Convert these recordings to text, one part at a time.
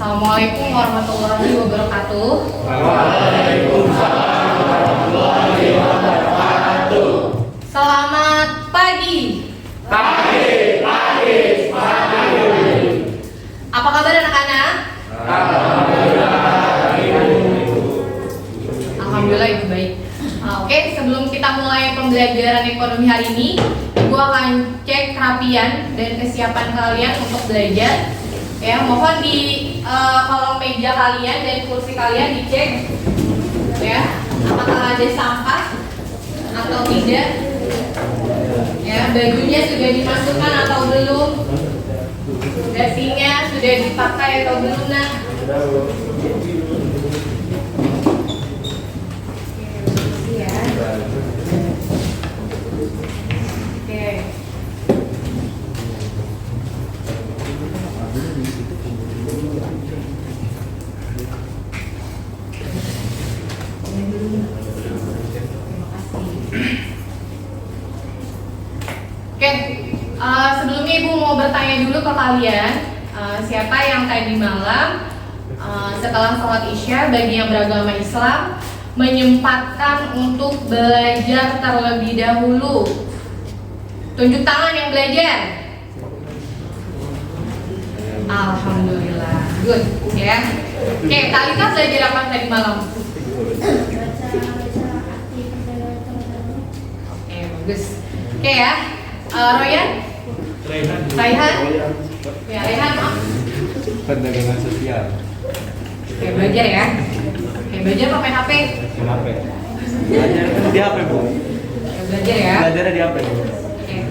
Assalamualaikum warahmatullahi wabarakatuh. Waalaikumsalam warahmatullahi wabarakatuh. Selamat pagi. Pagi. Apa kabar anak-anak? Alhamdulillah itu baik. Oke, sebelum kita mulai pembelajaran ekonomi hari ini, Ibu akan cek kerapian dan kesiapan kalian untuk belajar. Ya, mohon di kolom meja kalian dan kursi kalian dicek. Ya, apakah ada sampah atau tidak? Ya, bajunya sudah dimasukkan atau belum? Dasinya sudah dipakai atau belum, Nak? Ya. Oke. Oke, sebelumnya Ibu mau bertanya dulu ke kalian, siapa yang tadi malam setelah sholat Isya bagi yang beragama Islam menyempatkan untuk belajar terlebih dahulu? Tunjuk tangan yang belajar. Alhamdulillah, good ya. Oke, Talita belajar apa tadi malam? Oke, bagus. Oke ya. Royan? Raihan? Ya, Raihan, maaf. Perdagangan sosial. Oke, belajar ya. Oke, belajar pakai HP. Kenapa? Belajar di HP, Bu. Oke, belajar ya. Belajarnya di HP. Oke.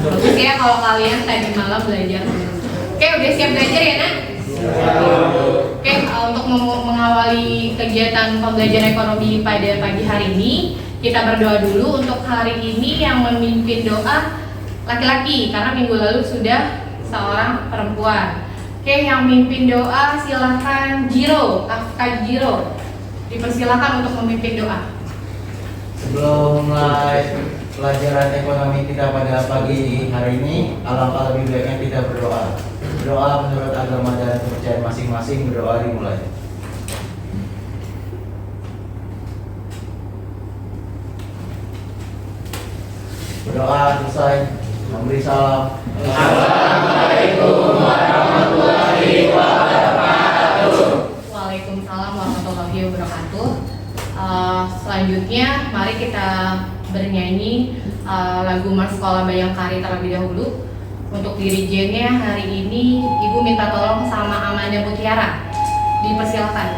Bagus ya kalau kalian tadi malam belajar. Oke, udah siap belajar ya, Nak? Oke, untuk mengawali kegiatan pembelajaran ekonomi pada pagi hari ini, kita berdoa dulu. Untuk hari ini yang memimpin doa laki-laki, karena minggu lalu sudah seorang perempuan. Oke, yang memimpin doa silahkan Jiro, Kak Jiro. Dipersilakan untuk memimpin doa. Sebelum mulai pelajaran ekonomi kita pada pagi hari ini, alangkah lebih baiknya kita berdoa. Berdoa menurut agama dan kepercayaan masing-masing. Berdoa dimulai. Berdoa selesai, memberi salam. Assalamualaikum warahmatullahi wabarakatuh. Waalaikumsalam warahmatullahi wabarakatuh. Selanjutnya, mari kita bernyanyi lagu Mars Sekolah Bayangkari terlebih dahulu. Untuk dirijennya hari ini Ibu minta tolong sama Amanda Mutiara. Dipersilakan.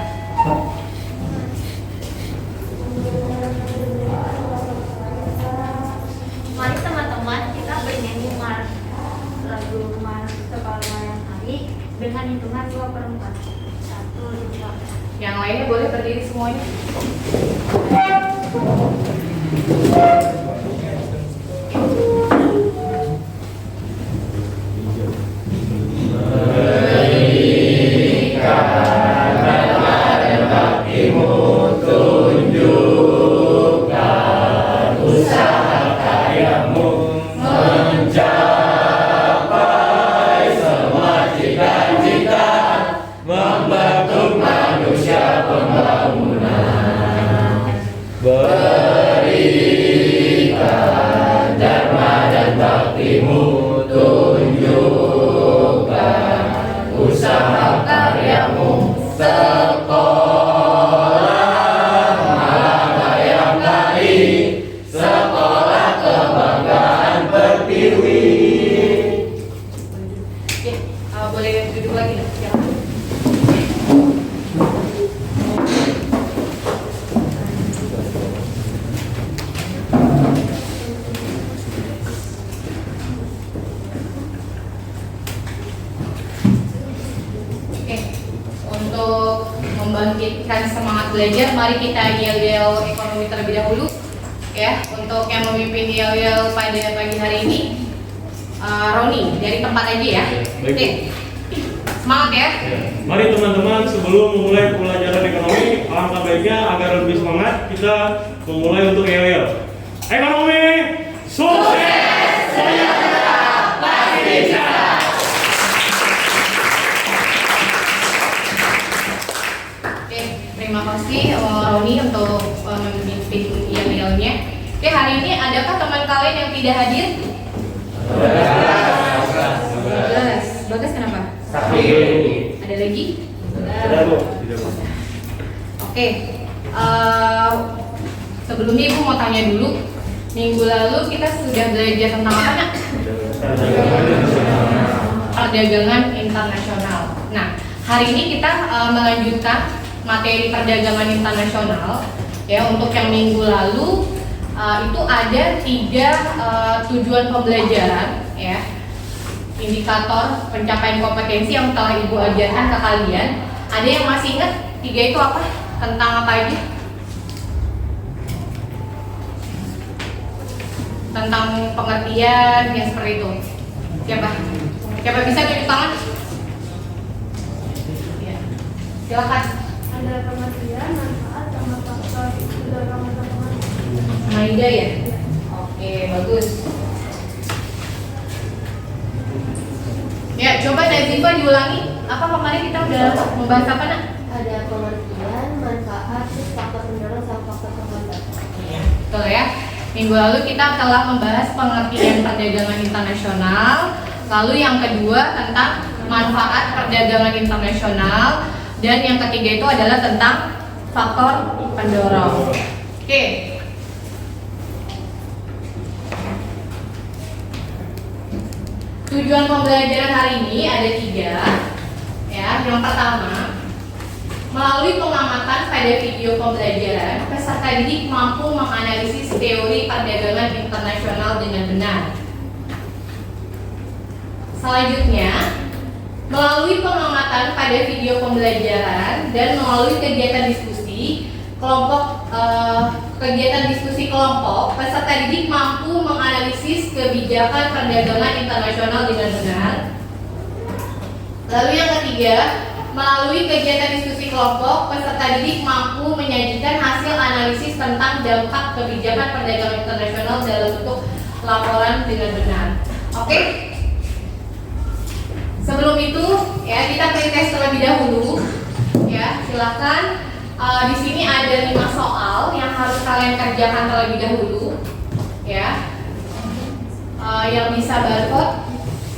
Mari teman-teman kita bernyanyi lagu Mars Sekolah Bayangkari dengan hitungan 2/4. 1, 2. Yang lainnya boleh berdiri semuanya. Membentuk manusia pembangunan. Berikan dharma dan baktimu, tunjukkan usaha karyamu. Sekolah Malang Bayangkari, sekolah kebanggaan Pertiwi. Boleh duduk lagi. Silakan. Untuk membangkitkan semangat belajar, mari kita yel-yel ekonomi terlebih dahulu. Ya, untuk yang memimpin yel-yel pada pagi hari ini, Roni dari tempat aja ya. Oke, semangat ya. Mari teman-teman, sebelum memulai pembelajaran ekonomi, alangkah baiknya agar lebih semangat kita memulai untuk yel-yel. Ekonomi sukses, sejahtera, pasti bisa. hari ini adakah teman kalian yang tidak hadir? Bagas kenapa? Ada lagi? Oke. Sebelumnya Ibu mau tanya dulu. Minggu lalu kita sudah belajar tentang apa, Nak? Perdagangan internasional. Nah, hari ini kita melanjutkan materi perdagangan internasional. Ya, untuk yang minggu lalu itu ada 3 tujuan pembelajaran, ya, indikator pencapaian kompetensi yang telah Ibu ajarkan ke kalian. Ada yang masih ingat 3 itu apa? Tentang apa aja? Tentang pengertian yang seperti itu. Siapa? Siapa bisa tunjuk tangan? Ya. Silakan. Ada pengertian, manfaat, sama faktor keberagaman. Maida ya? Oke, bagus. Ya, coba Nazifa diulangi. Apa kemarin kita udah membahas apa, Nak? Ada pengertian, manfaat, terus faktor pendorong sama faktor penghambat. Betul ya. Minggu lalu kita telah membahas pengertian perdagangan internasional. Lalu yang kedua tentang manfaat perdagangan internasional. Dan yang ketiga itu adalah tentang faktor pendorong. Oke. Tujuan pembelajaran hari ini ada 3. Ya, yang pertama, melalui pengamatan pada video pembelajaran, peserta didik mampu menganalisis teori perdagangan internasional dengan benar. Selanjutnya, melalui pengamatan pada video pembelajaran dan melalui kegiatan diskusi kelompok, peserta didik mampu menganalisis kebijakan perdagangan internasional dengan benar. Lalu yang ketiga, melalui kegiatan diskusi kelompok, peserta didik mampu menyajikan hasil analisis tentang dampak kebijakan perdagangan internasional dalam bentuk laporan dengan benar. Oke? Sebelum itu, ya kita pretest terlebih dahulu. Ya, silakan. Di sini ada 5 soal yang harus kalian kerjakan terlebih dahulu. Ya, yang bisa barcode,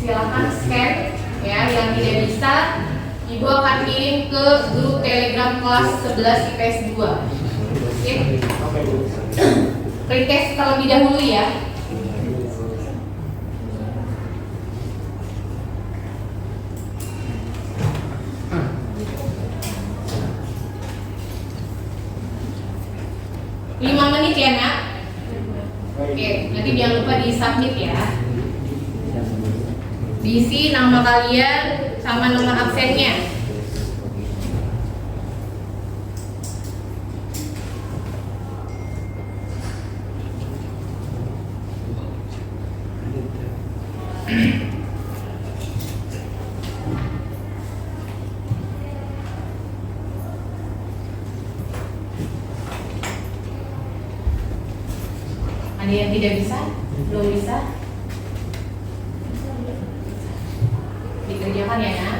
silakan scan. Ya, yang tidak bisa, Ibu akan kirim ke grup Telegram kelas 11 IPS 2. Oke? Pretest terlebih dahulu ya. Lima menit ya, Nak? Oke, nanti jangan lupa di submit ya. Diisi nama kalian sama nomor absennya. Ada yang tidak bisa? Belum bisa? Dikerjakan ya, Nak?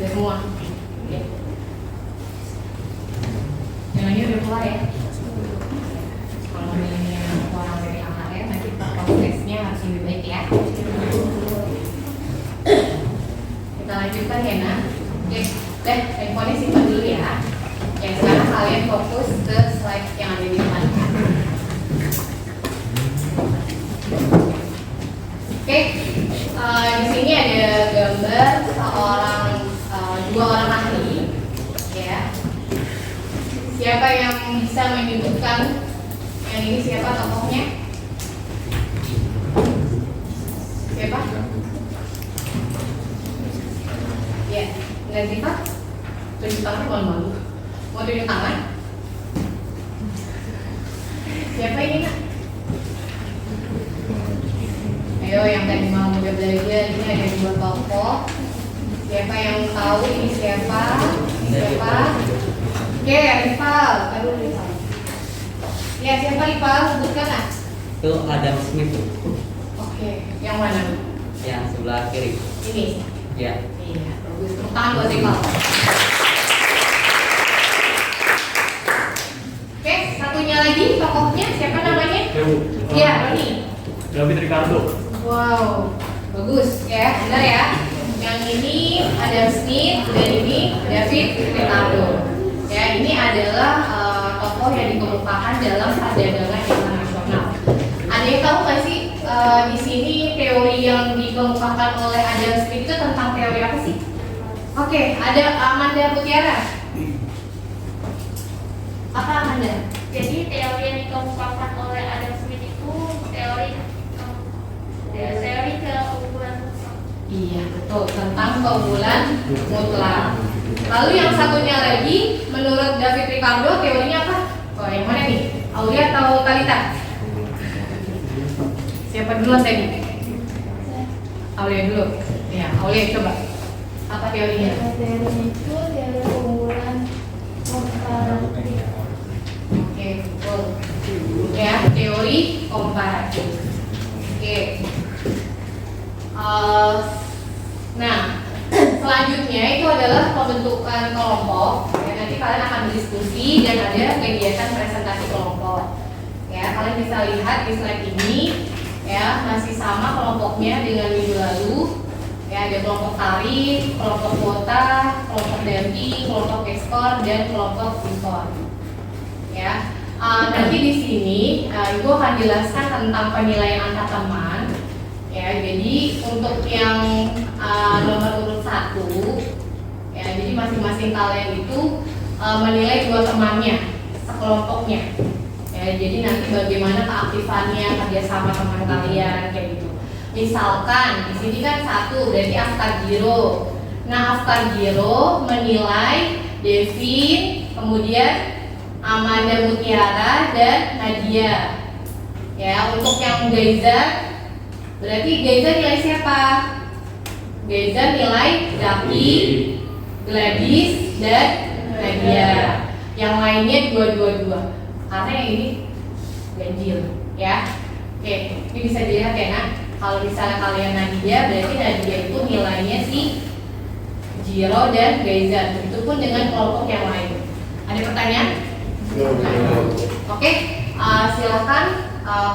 Udah semua. Oke. Yang lainnya udah keluar ya. Kalau nilainya kurang dari KKM nanti prosesnya harus lebih baik ya. Kita lanjutkan ya nak. Oke, deh handphonenya simpan dulu ya. Ya sekarang kalian fokus ke slide yang ada di depan. Oke, di sini ada gambar dua orang ahli, ya. Siapa yang bisa menyebutkan yang ini siapa tokohnya? Siapa? Ya, nggak Ziva? Tunjuk tangan malu-malu. Mau tunjuk tangan? Siapa ini nak? Ayo yang tadi mau udah belajar, ini ada dua tokoh. Siapa yang tahu ini siapa? Ini siapa? Oke, Rival, baru Rival. Ya siapa Rival? Sebutkan nak. Itu Adam Smith tuh, Oke, yang mana? yang sebelah kiri. Ini. Ya. Iya, bagus. Tepuk tangan buat Rival. Oke, satunya lagi tokohnya siapa namanya? Iya, Roni. David Ricardo. Wow, bagus ya, benar ya. Yang ini Adam Smith dan ini David Ricardo. Ya, ini adalah tokoh yang dikemukakan dalam perdagangan internasional. Ada yang tahu nggak sih di sini teori yang dikemukakan oleh Adam Smith itu tentang teori apa sih? Oke, ada Amanda Mutiara. Apa Amanda? Jadi teori yang dikemukakan oleh Adam Smith itu teori keunggulan mutlak. Iya betul, tentang keunggulan mutlak. Lalu yang satunya lagi, menurut David Ricardo teorinya apa? Oh yang mana nih? Aulia atau Talita? Siapa duluan tadi? Aulia dulu. Ya, Aulia coba. Apa teorinya? Teori itu teori keunggulan komparatif. Oke, betul. Ya, teori komparatif. Oke. Nah, selanjutnya itu adalah pembentukan kelompok. Ya, nanti kalian akan berdiskusi dan ada kegiatan presentasi kelompok. Ya, kalian bisa lihat di slide ini. Ya, masih sama kelompoknya dengan minggu lalu. Ya, ada kelompok tarif, kelompok kuota, kelompok damping, kelompok ekspor, dan kelompok impor. Ya, nanti di sini Ibu akan jelaskan tentang penilaian antar teman. Ya, jadi untuk yang nomor urut 1, ya, jadi masing-masing kalian itu menilai dua temannya, sekelompoknya. Ya, jadi nanti bagaimana keaktifannya, kerjasama teman kalian kayak gitu. Misalkan di sini kan 1 berarti Aftar Giro. Nah, Aftar Giro menilai Devin, kemudian Amanda Mutiara dan Nadia. Ya, untuk yang Gaiza berarti Gaiza nilai siapa? Gaiza nilai Zaki, Gladys dan Nadia. Yang lainnya 222. Karena yang ini ganjil, ya. Oke, ini bisa dilihat ya nak. Kalau misalnya kalian Nadia, berarti Nadia itu nilainya si Jiro dan Gaiza. Itu pun dengan kelompok yang lain. Ada pertanyaan? Oke, silakan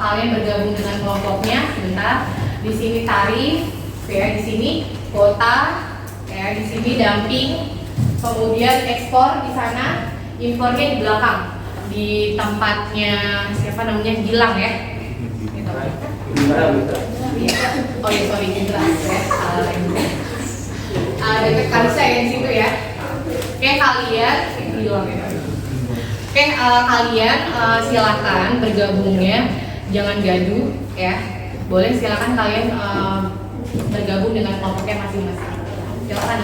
kalian bergabung dengan kelompoknya. Sebentar. Di sini tarif, ya. Di sini kuota, ya. Di sini damping. Kemudian ekspor di sana, impornya di belakang. Di tempatnya siapa namanya Gilang ya. Gitu. Oh iya sorry Gilang ya. Dekat Kalisa ya di situ ya. Oke kalian Gilang ya. Oke kalian silakan bergabungnya, jangan gaduh ya. Boleh silakan kalian bergabung dengan kelompoknya masing-masing. Silakan.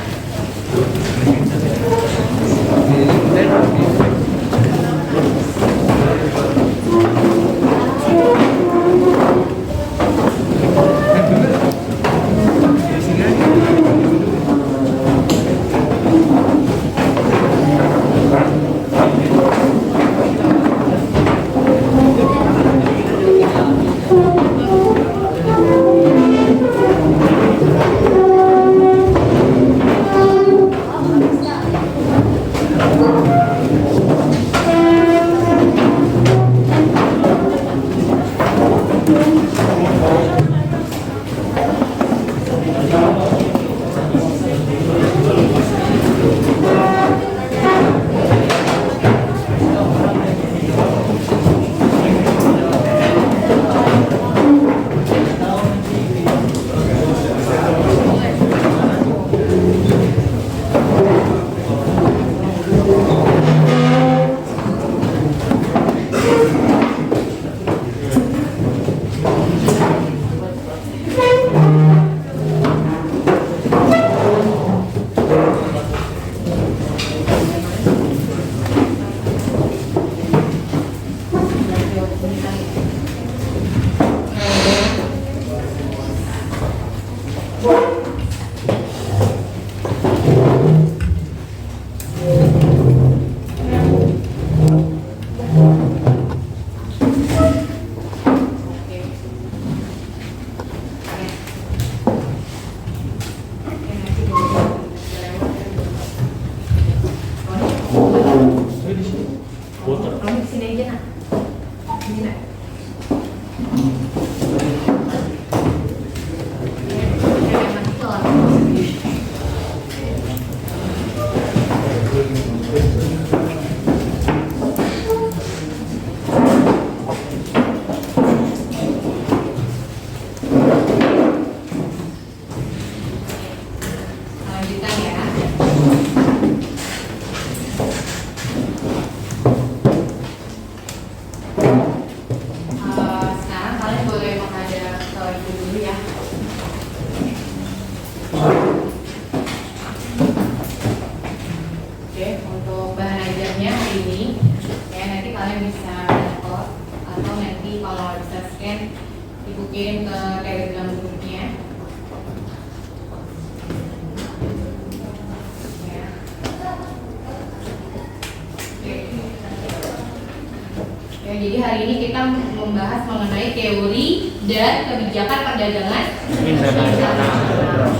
jadi hari ini kita membahas mengenai teori dan kebijakan perdagangan internasional.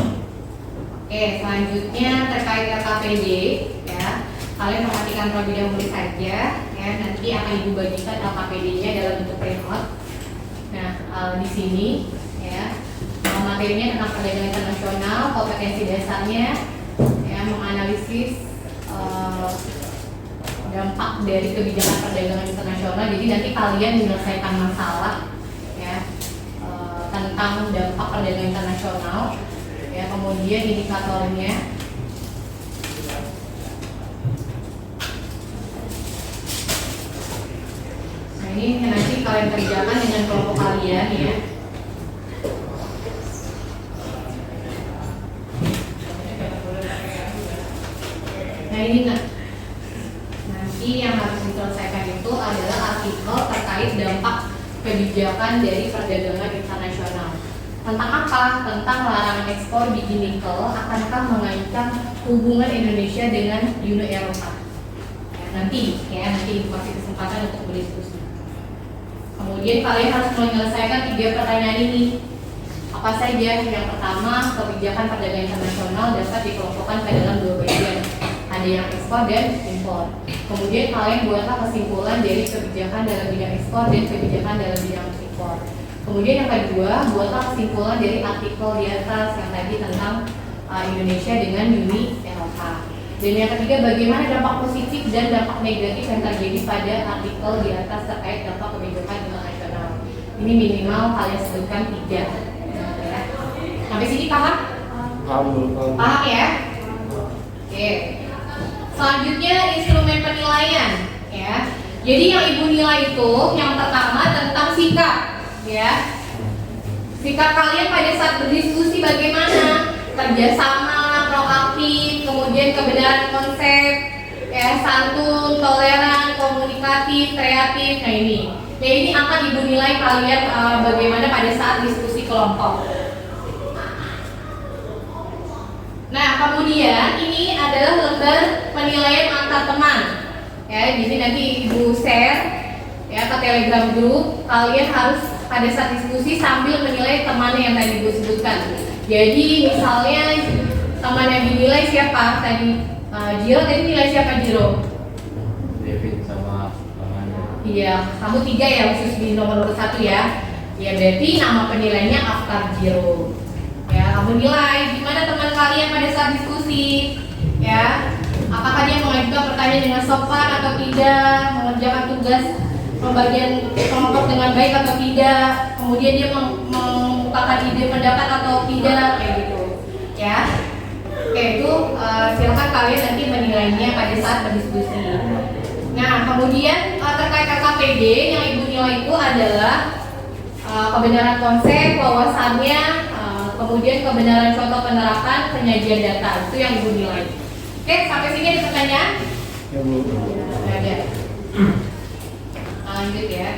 Oke, selanjutnya terkait LKPD ya. Kalian perhatikan terlebih dahulu saja ya. Nanti akan Ibu bagikan LKPD-nya dalam bentuk printout. Nah, di sini ya. Materinya tentang perdagangan internasional, kompetensi dasarnya ya, menganalisis dampak dari kebijakan perdagangan internasional. Jadi nanti kalian menyelesaikan masalah ya tentang dampak perdagangan internasional ya, kemudian indikatornya. Nah, ini nanti kalian kerjakan dengan kelompok kalian ya. Nah, ini nanti yang harus diselesaikan itu adalah artikel terkait dampak kebijakan dari perdagangan internasional. Tentang apa? Tentang larangan ekspor biji nikel akankah mengancam hubungan Indonesia dengan Uni Eropa. Ya, nanti Ibu kasih kesempatan untuk berdiskusi. Kemudian kalian harus menyelesaikan 3 pertanyaan ini. Apa saja? Yang pertama, kebijakan perdagangan internasional dapat dikelompokkan ke dalam 2 bagian. Ada yang ekspor dan impor. Kemudian kalian buatlah kesimpulan dari kebijakan dalam bidang ekspor dan kebijakan dalam bidang impor. Kemudian yang kedua, buatlah kesimpulan dari artikel di atas yang tadi tentang Indonesia dengan Uni Eropa. Dan yang ketiga, bagaimana dampak positif dan dampak negatif yang terjadi pada artikel di atas terkait dampak kebijakan internasional. Ini minimal kalian sebutkan 3. Ya. Sampai sini paham? Paham ya? Oke. Selanjutnya instrumen penilaian ya. Jadi yang Ibu nilai itu yang pertama tentang sikap ya. Sikap kalian pada saat berdiskusi bagaimana? Kerjasama, proaktif, kemudian kebenaran konsep, ya, santun, toleran, komunikatif, kreatif. Nah ini akan Ibu nilai kalian bagaimana pada saat diskusi kelompok. Nah, kemudian ini adalah lembar penilaian antar teman. Ya, di sini nanti Ibu share ya ke Telegram group. Kalian harus pada saat diskusi sambil menilai temannya yang tadi Ibu sebutkan. Jadi misalnya teman yang dinilai siapa tadi? Jiro tadi nilai siapa Jiro? David sama Amanda. Iya, kamu 3 ya khusus di nomor 1 ya. Ya berarti nama penilainya Afkar Jiro. Ya, kamu nilai gimana teman kalian pada saat diskusi, ya. Apakah dia mengajukan pertanyaan dengan sopan atau tidak, mengerjakan tugas pembagian kelompok dengan baik atau tidak, kemudian dia mengungkapkan ide pendapat atau tidak, kayak gitu, ya. Oke, itu silakan kalian nanti menilainya pada saat berdiskusi. Nah, kemudian terkait KKPD yang Ibu nilai itu adalah kebenaran konsep, wawasannya, kemudian kebenaran contoh penerapan, penyajian data. Itu yang Ibu nilai. Oke, sampai sini ada pertanyaan? Ya Bu. Ada. Lanjut ya.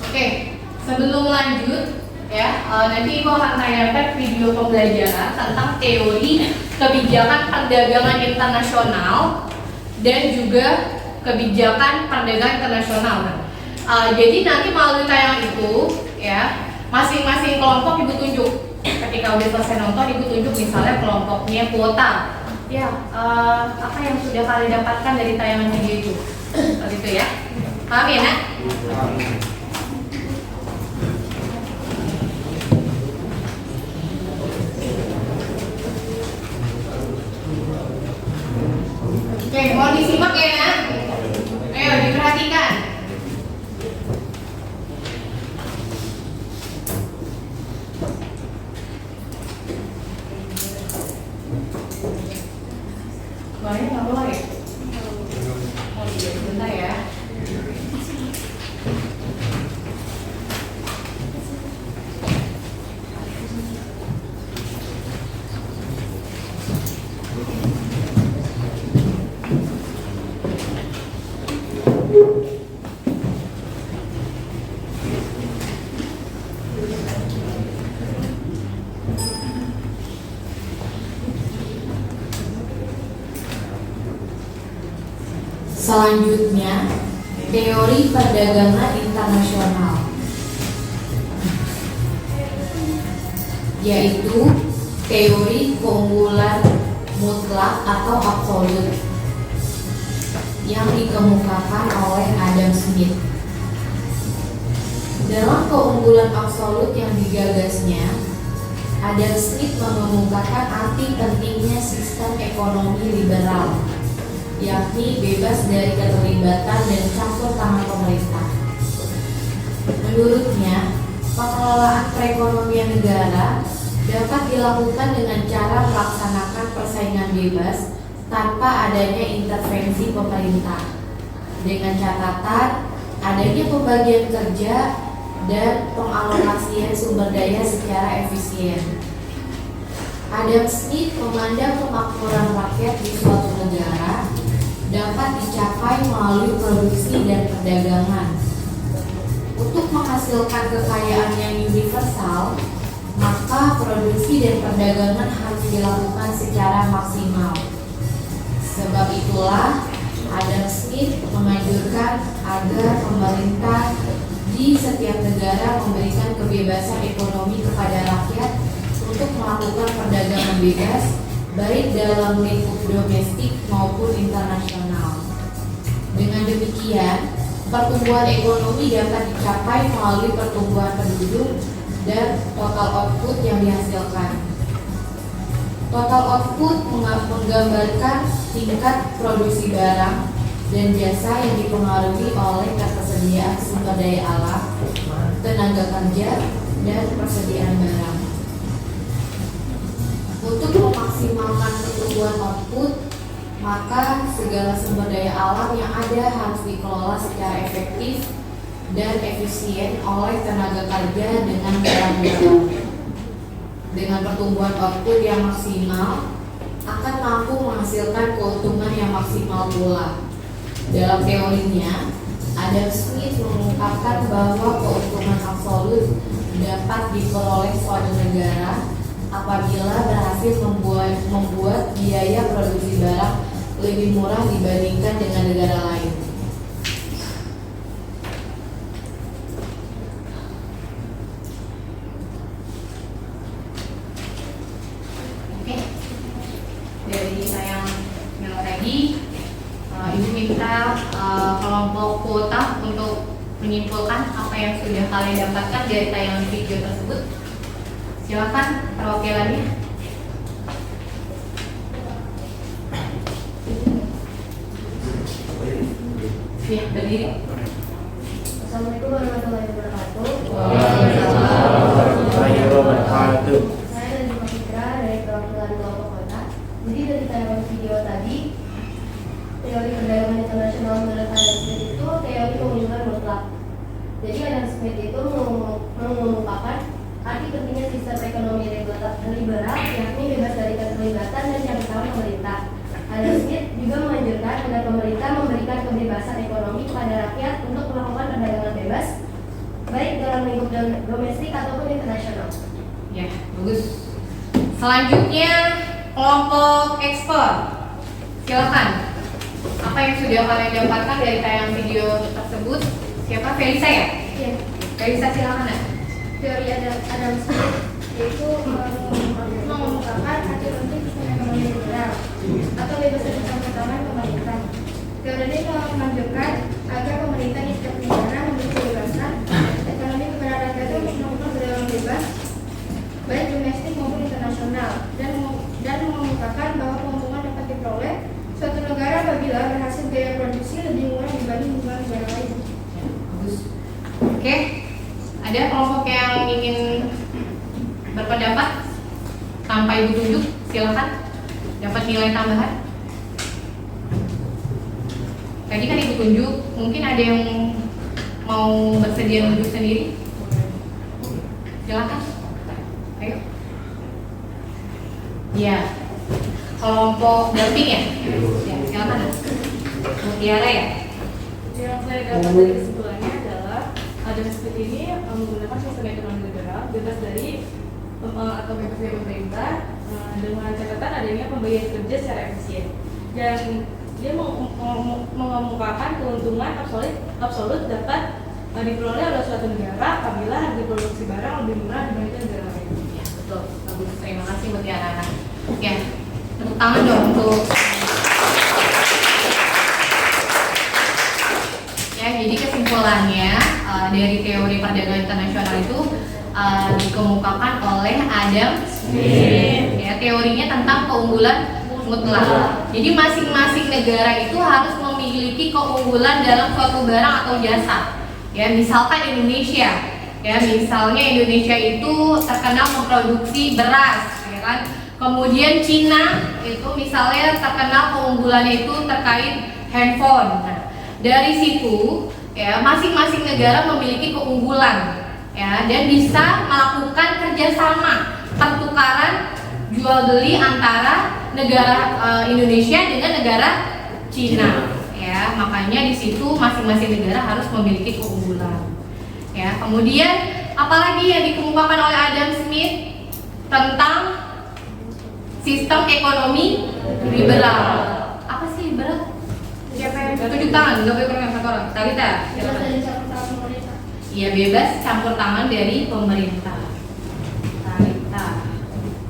Oke, sebelum lanjut ya, nanti Ibu akan tayangkan video pembelajaran tentang teori kebijakan perdagangan internasional dan juga kebijakan perdagangan internasional. Jadi nanti melalui tayangan itu ya, masing-masing kelompok Ibu tunjuk. Ketika udah selesai nonton, Ibu tunjuk misalnya kelompoknya kuota. Ya, apa yang sudah kalian dapatkan dari tayangan video itu? Seperti itu ya. Paham ya, Nak? Oke, mau disimak ya, Nak? Ayo diperhatikan. Suaranya nggak keluar ya? Oh iya, sebentar ya. Selanjutnya, teori perdagangan internasional, yaitu teori keunggulan mutlak atau absolut yang dikemukakan oleh Adam Smith. Dalam keunggulan absolut yang digagasnya, Adam Smith mengemukakan arti pentingnya sistem ekonomi liberal, yakni bebas dari keterlibatan dan campur tangan pemerintah. Menurutnya, pengelolaan perekonomian negara dapat dilakukan dengan cara melaksanakan persaingan bebas tanpa adanya intervensi pemerintah, dengan catatan adanya pembagian kerja dan pengalokasian sumber daya secara efisien. Adam Smith memandang kemakmuran rakyat di suatu negara dapat dicapai melalui produksi dan perdagangan. Untuk menghasilkan kekayaan yang universal, maka produksi dan perdagangan harus dilakukan secara maksimal. Sebab itulah Adam Smith menganjurkan agar pemerintah di setiap negara memberikan kebebasan ekonomi kepada rakyat untuk melakukan perdagangan bebas, baik dalam lingkup domestik maupun internasional. Dengan demikian, pertumbuhan ekonomi dapat dicapai melalui pertumbuhan penduduk dan total output yang dihasilkan. Total output menggambarkan tingkat produksi barang dan jasa yang dipengaruhi oleh ketersediaan sumber daya alam, tenaga kerja, dan persediaan barang. Untuk memaksimalkan pertumbuhan output, maka segala sumber daya alam yang ada harus dikelola secara efektif dan efisien oleh tenaga kerja dengan barang-barang. Dengan pertumbuhan output yang maksimal, akan mampu menghasilkan keuntungan yang maksimal pula. Dalam teorinya, Adam Smith mengungkapkan bahwa keuntungan absolut dapat diperoleh suatu negara apabila berhasil membuat biaya produksi barang lebih murah dibandingkan dengan negara lain. Oke, dari saya yang tadi, Ibu minta kelompok kuota untuk menyimpulkan apa yang sudah kalian dapatkan dari tayangan video tersebut. Silakan perwakilannya. Ya, berdiri. Assalamualaikum warahmatullahi wabarakatuh. Waalaikumsalam warahmatullahi wabarakatuh. Saya dari Fitra dari perwakilan kelompok kota. Jadi dari tayangan video tadi, teori perdagangan internasional menurut Adam Smith itu teori keunggulan mutlak. Jadi Adam Smith itu mengungkapkan arti pentingnya sistem ekonomi liberal, yakni bebas dari keterlibatan dan campur tangan pemerintah. Adam Smith juga menganjurkan agar pemerintah memberikan kebebasan ekonomi kepada rakyat untuk melakukan perdagangan bebas, baik dalam lingkup domestik ataupun internasional. Ya, bagus. Selanjutnya kelompok ekspor. Silakan. Apa yang sudah kalian dapatkan dari tayangan video tersebut? Siapa? Felisa ya? Iya. Felisa, silakan ya. Teori Adam Smith yaitu mengungkapkan arti penting sistem ekonomi liberal atau bebas dari campur tangan pemerintah. Teori ini menganjurkan agar pemerintah di setiap negara memberi kebebasan ekonomi kepada rakyat untuk melakukan perdagangan bebas, baik domestik maupun internasional, dan mengungkapkan bahwa keuntungan dapat diperoleh suatu negara apabila berhasil biaya produksi lebih murah dibanding negara lain. Bagus. Oke. Ada kelompok yang ingin berpendapat tanpa ibu tunjuk? Silakan. Dapat nilai tambahan. Tadi kan ibu tunjuk, mungkin ada yang mau bersedia nunjuk sendiri? Silakan. Ayo. Ya. Kelompok damping ya? Ya, silakan. Mutiara ya? Yang saya dapat dari kesimpulannya adalah Adam Smith ini menggunakan sistem ekonomi liberal bebas dari atau bebas dari pemerintah dengan catatan adanya pembagian kerja secara efisien. Dan dia mengemukakan keuntungan absolut dapat diperoleh oleh suatu negara apabila harga produksi barang lebih murah dibandingkan negara lain. Ya, betul. Bagus. Terima kasih buat anak-anak. Ya, tepuk tangan dong untuk ya. Jadi kesimpulannya dari teori perdagangan internasional itu dikemukakan oleh Adam Smith. Ya, teorinya tentang keunggulan mutlak. Jadi masing-masing negara itu harus memiliki keunggulan dalam suatu barang atau jasa. Ya, misalkan Indonesia. Ya, misalnya Indonesia itu terkenal memproduksi beras, ya kan? Kemudian Cina itu misalnya terkenal keunggulannya itu terkait handphone. Nah, dari situ ya masing-masing negara memiliki keunggulan ya dan bisa melakukan kerjasama pertukaran jual beli antara negara Indonesia dengan negara Cina ya, makanya di situ masing-masing negara harus memiliki keunggulan ya. Kemudian apalagi yang dikemukakan oleh Adam Smith tentang sistem ekonomi liberal. Apa sih liberal? Siapa yang tunjuk tangan? Gak boleh kurang satu orang. Talita. Iya, bebas campur tangan dari pemerintah. Talita.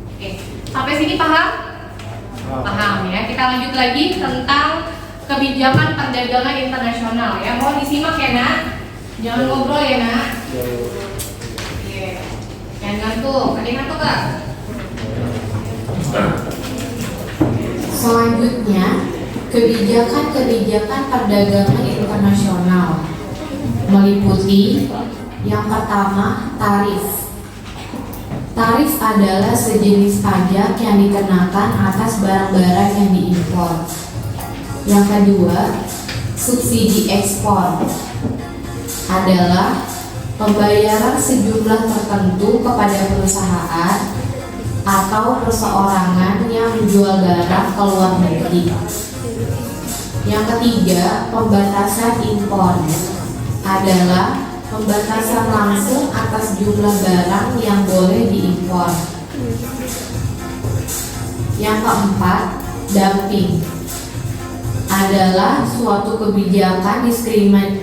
Oke, sampai sini paham? Paham ya. Kita lanjut lagi tentang kebijakan perdagangan internasional ya. Mohon disimak ya nak. Jangan ngobrol ya nak. Oke. Jangan ngantuk. Ada yang ngantuk gak? Selanjutnya, kebijakan-kebijakan perdagangan internasional meliputi yang pertama, tarif. Tarif adalah sejenis pajak yang dikenakan atas barang-barang yang diimpor. Yang kedua, subsidi ekspor adalah pembayaran sejumlah tertentu kepada perusahaan atau perseorangan yang menjual barang ke luar negeri. Yang ketiga, pembatasan impor adalah pembatasan langsung atas jumlah barang yang boleh diimpor. Yang keempat, dumping adalah suatu kebijakan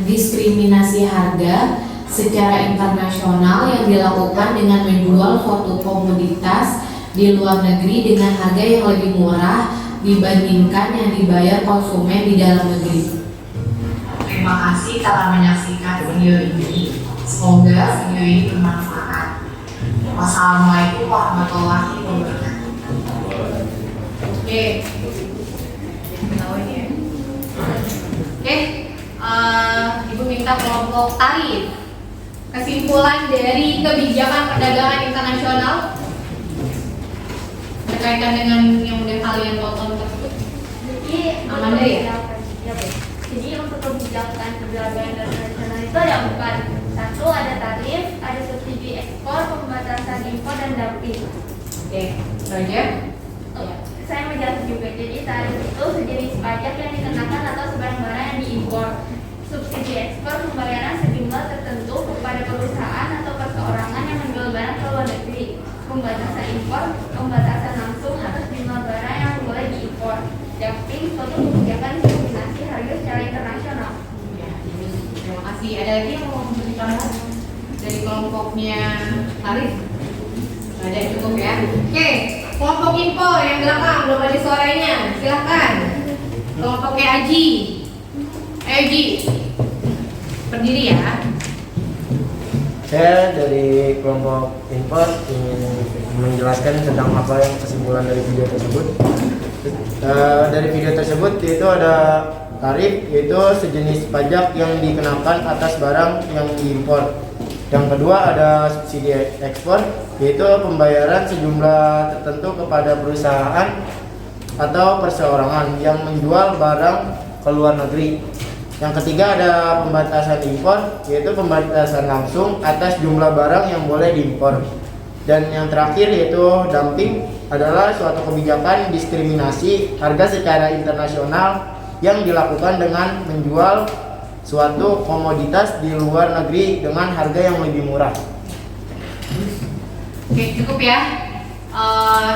diskriminasi harga secara internasional yang dilakukan dengan menjual suatu komoditas di luar negeri dengan harga yang lebih murah dibandingkan yang dibayar konsumen di dalam negeri. Terima kasih telah menyaksikan video ini. Semoga video ini bermanfaat. Wassalamualaikum warahmatullahi wabarakatuh. Oke. Oke. Ibu minta kelompok tarif. Kesimpulan dari kebijakan perdagangan internasional berkaitan dengan yang udah kalian tonton tersebut. Jadi Amanda ya? Jadi untuk kebijakan perdagangan internasional itu ada 4. Satu, ada tarif, ada subsidi ekspor, pembatasan impor, dan dumping. Oke, itu aja. Saya mau jelaskan juga. Jadi tarif itu sejenis pajak yang dikenakan atas barang-barang yang diimpor. Subsidi ekspor pembayaran sejumlah tertentu kepada perusahaan atau perseorangan yang menjual barang ke luar negeri. Pembatasan impor, pembatasan langsung atas jumlah barang yang boleh diimpor. Dumping, suatu kebijakan diskriminasi harga secara internasional. Ya, terima kasih. Ada lagi yang mau memberikan dari kelompoknya tarif? Nggak ada, cukup ya. Oke, kelompok impor yang belakang belum ada suaranya. Silahkan. Kelompoknya Aji. Aji, berdiri ya. Saya dari kelompok impor ingin menjelaskan tentang apa yang kesimpulan dari video tersebut. Dari video tersebut yaitu ada tarif, yaitu sejenis pajak yang dikenakan atas barang yang diimpor. Yang kedua ada subsidi ekspor, yaitu pembayaran sejumlah tertentu kepada perusahaan atau perseorangan yang menjual barang ke luar negeri. Yang ketiga ada pembatasan impor, yaitu pembatasan langsung atas jumlah barang yang boleh diimpor. Dan yang terakhir yaitu dumping adalah suatu kebijakan diskriminasi harga secara internasional yang dilakukan dengan menjual suatu komoditas di luar negeri dengan harga yang lebih murah. Oke, cukup ya.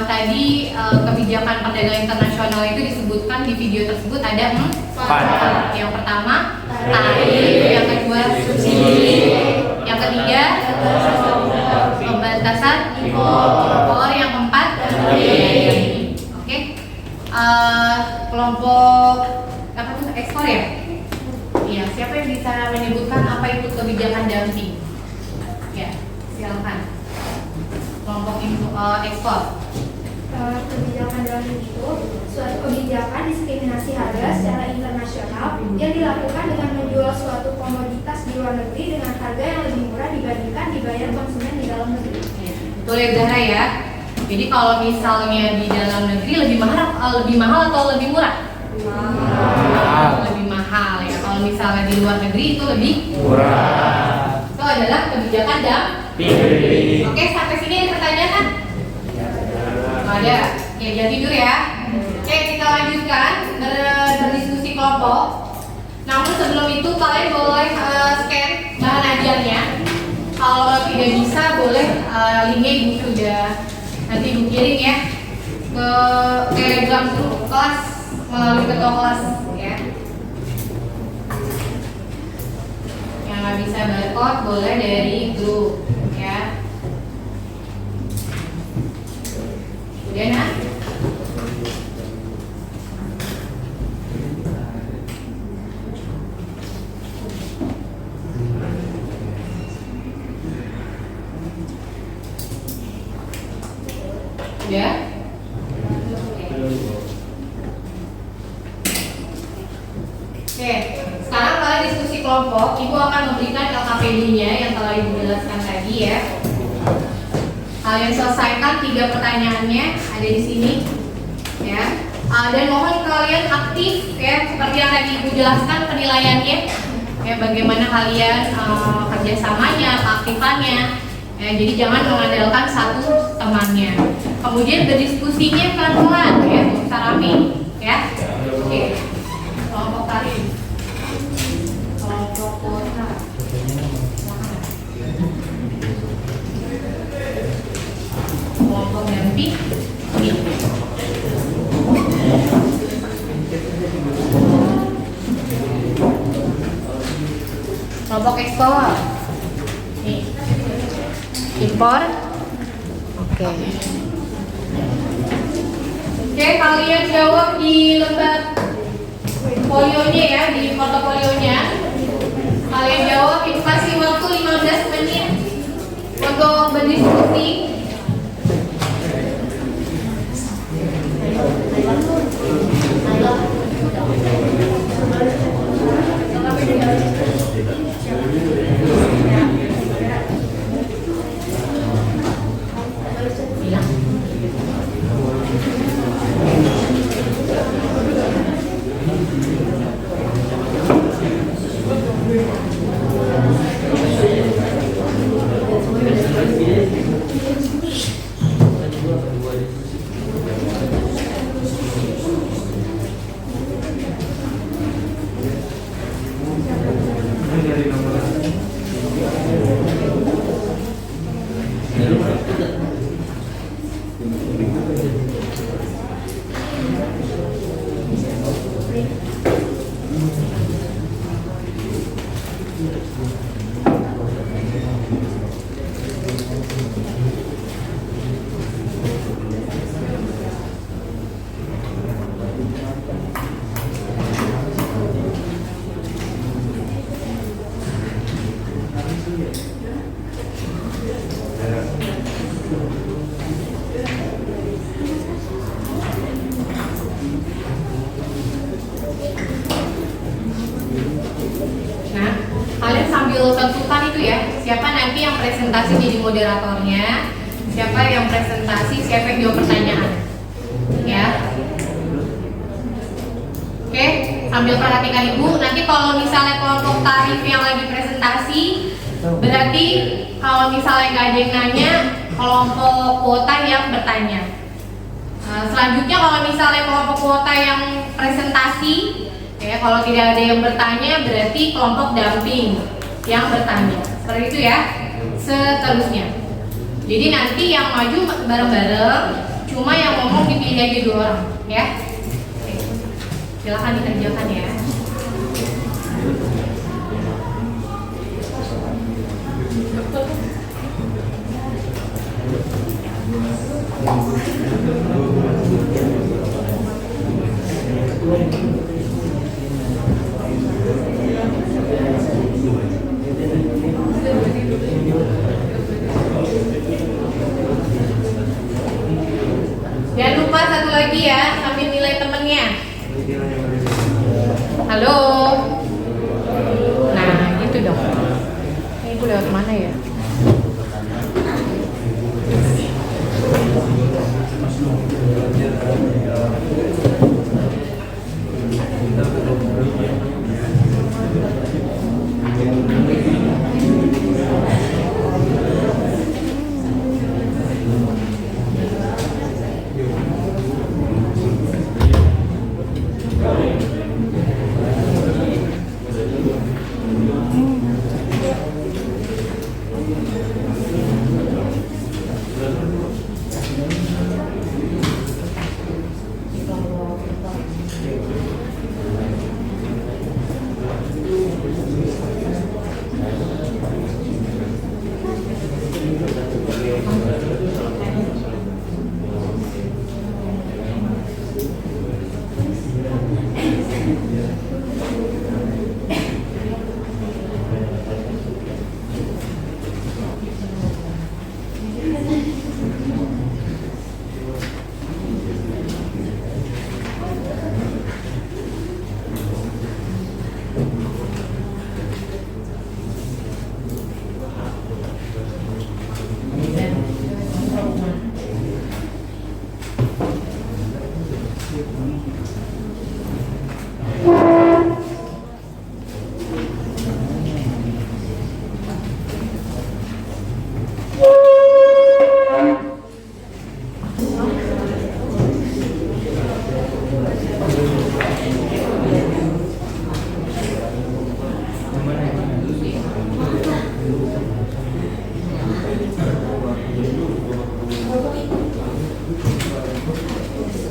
tadi kebijakan perdagangan internasional itu disebutkan di video tersebut ada 4. Yang pertama tarif, yang kedua subsidi, yang ketiga pembatasan impor, yang keempat oke. Kelompok apa tuh, ekspor ya? Iya, siapa yang bisa menyebutkan apa itu kebijakan dumping? Ya, silakan. Kelompok ekspor. Kebijakan dumping itu suatu kebijakan diskriminasi harga secara internasional yang dilakukan dengan menjual suatu komoditas di luar negeri dengan harga yang lebih murah dibandingkan dibayar konsumen di dalam negeri. Betul ya Zahra ya. Jadi kalau misalnya di dalam negeri lebih mahal atau lebih murah? Lebih mahal ya. Kalau misalnya di luar negeri itu lebih murah. Itu adalah kebijakan dumping. Oke, sampai sini ada pertanyaan kan? Ada. Ya, jangan tidur ya. Oke, kita lanjutkan berdiskusi kelompok. Namun sebelum itu kalian boleh scan bahan ajarnya. Kalau tidak bisa boleh linknya ibu sudah nanti ibu kirim ya ke Telegram grup kelas melalui ketua kelas ya. Yang nggak bisa barcode boleh dari grup ya. Udah nah? Udah? Oke, sekarang kalian diskusi kelompok. Ibu akan memberikan LKPD-nya yang telah ibu jelaskan tadi ya. Kalian selesaikan 3 pertanyaannya ada di sini ya. Dan mohon kalian aktif ya, seperti yang tadi ibu jelaskan penilaiannya ya, bagaimana kalian kerjasamanya, keaktifannya ya, jadi jangan mengandalkan satu temannya. Kemudian berdiskusinya pelan-pelan ya, usah rame ya. Oke. Kelompok tarif, kelompok kuota. Kelompok dumping. Kelompok ekspor. Nih. Impor. Oke. Oke, kalian jawab di lembar folionya ya, di portofolionya. Kalian jawab, itu kasih waktu 15 menit untuk berdiskusi. Nah, kalian sambil tentukan itu ya, siapa nanti yang presentasi jadi moderatornya, siapa yang presentasi, siapa yang jawab pertanyaan. Ya. Oke, sambil perhatikan ibu. Nanti kalau misalnya kelompok tarif yang lagi presentasi, berarti kalau misalnya nggak ada yang nanya, kelompok kuota yang bertanya. Selanjutnya kalau misalnya kelompok kuota yang presentasi, ya kalau tidak ada yang bertanya, berarti kelompok dumping yang bertanya. Seperti itu ya. Seterusnya. Jadi nanti yang maju bareng-bareng, cuma yang ngomong dipilih aja 2 orang, ya. Oke. Silakan dikerjakan ya. Jangan lupa satu lagi ya, sambil nilai temennya. Halo. Nah, gitu dong. Ini gue lewat mana ya?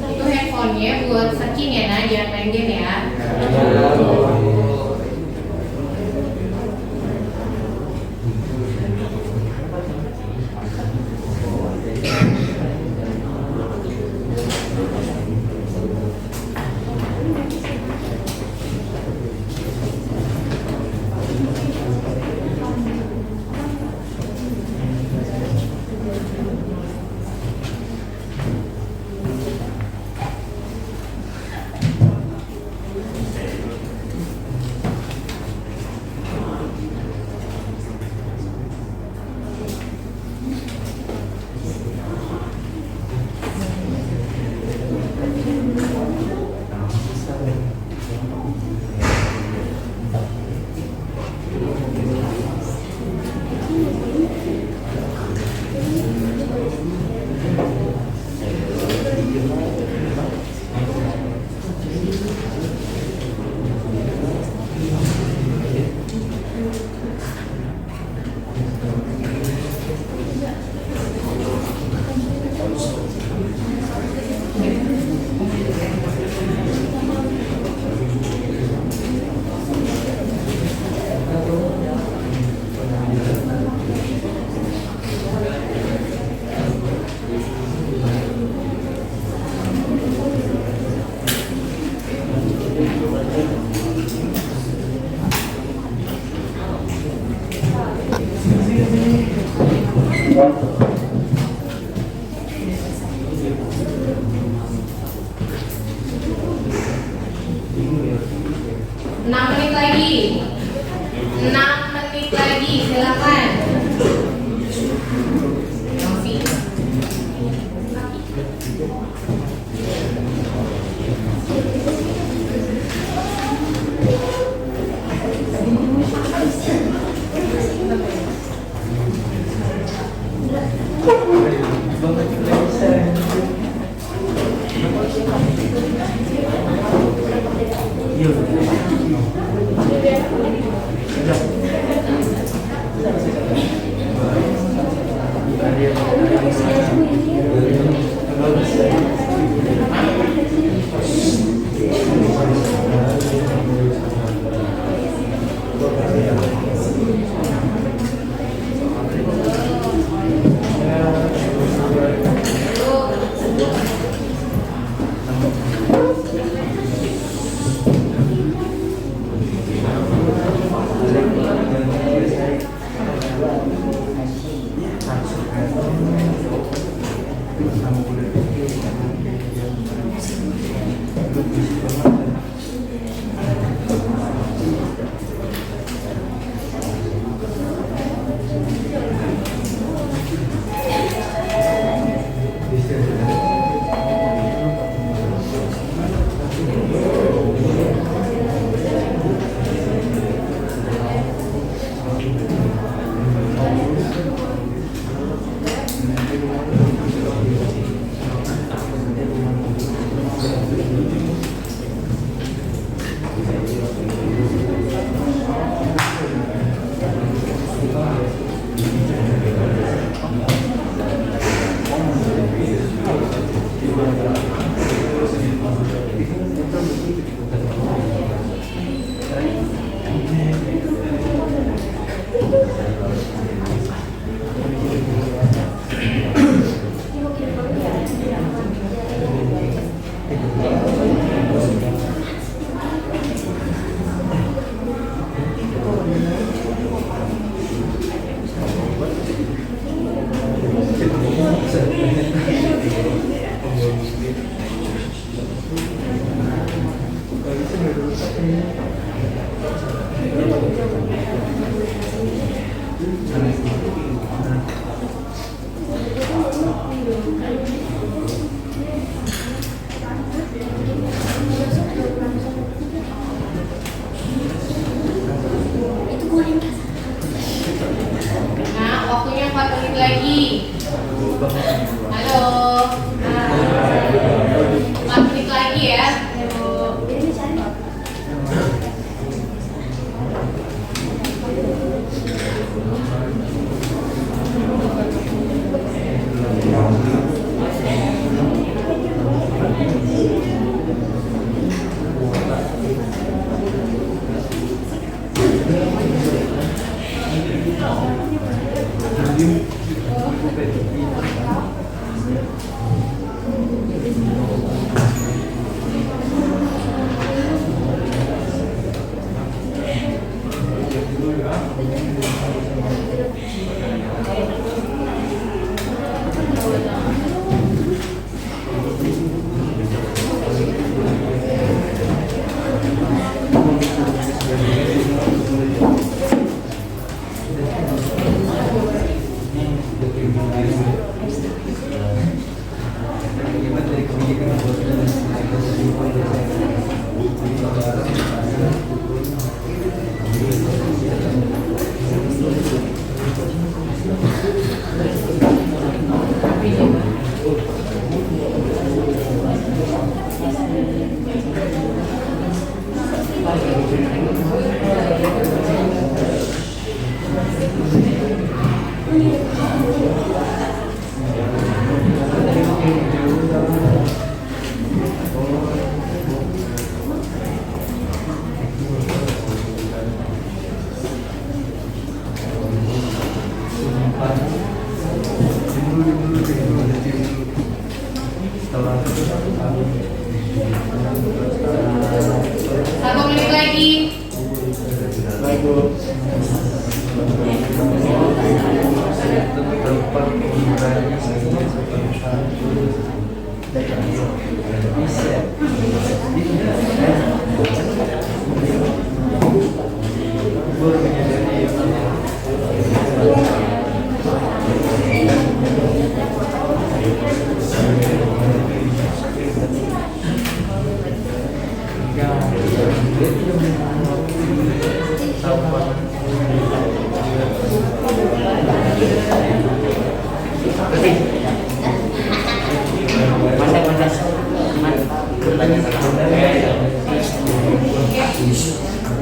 Itu handphonenya buat searching ya, nah jangan main game ya. Silakan. Novi. Satu menit lagi.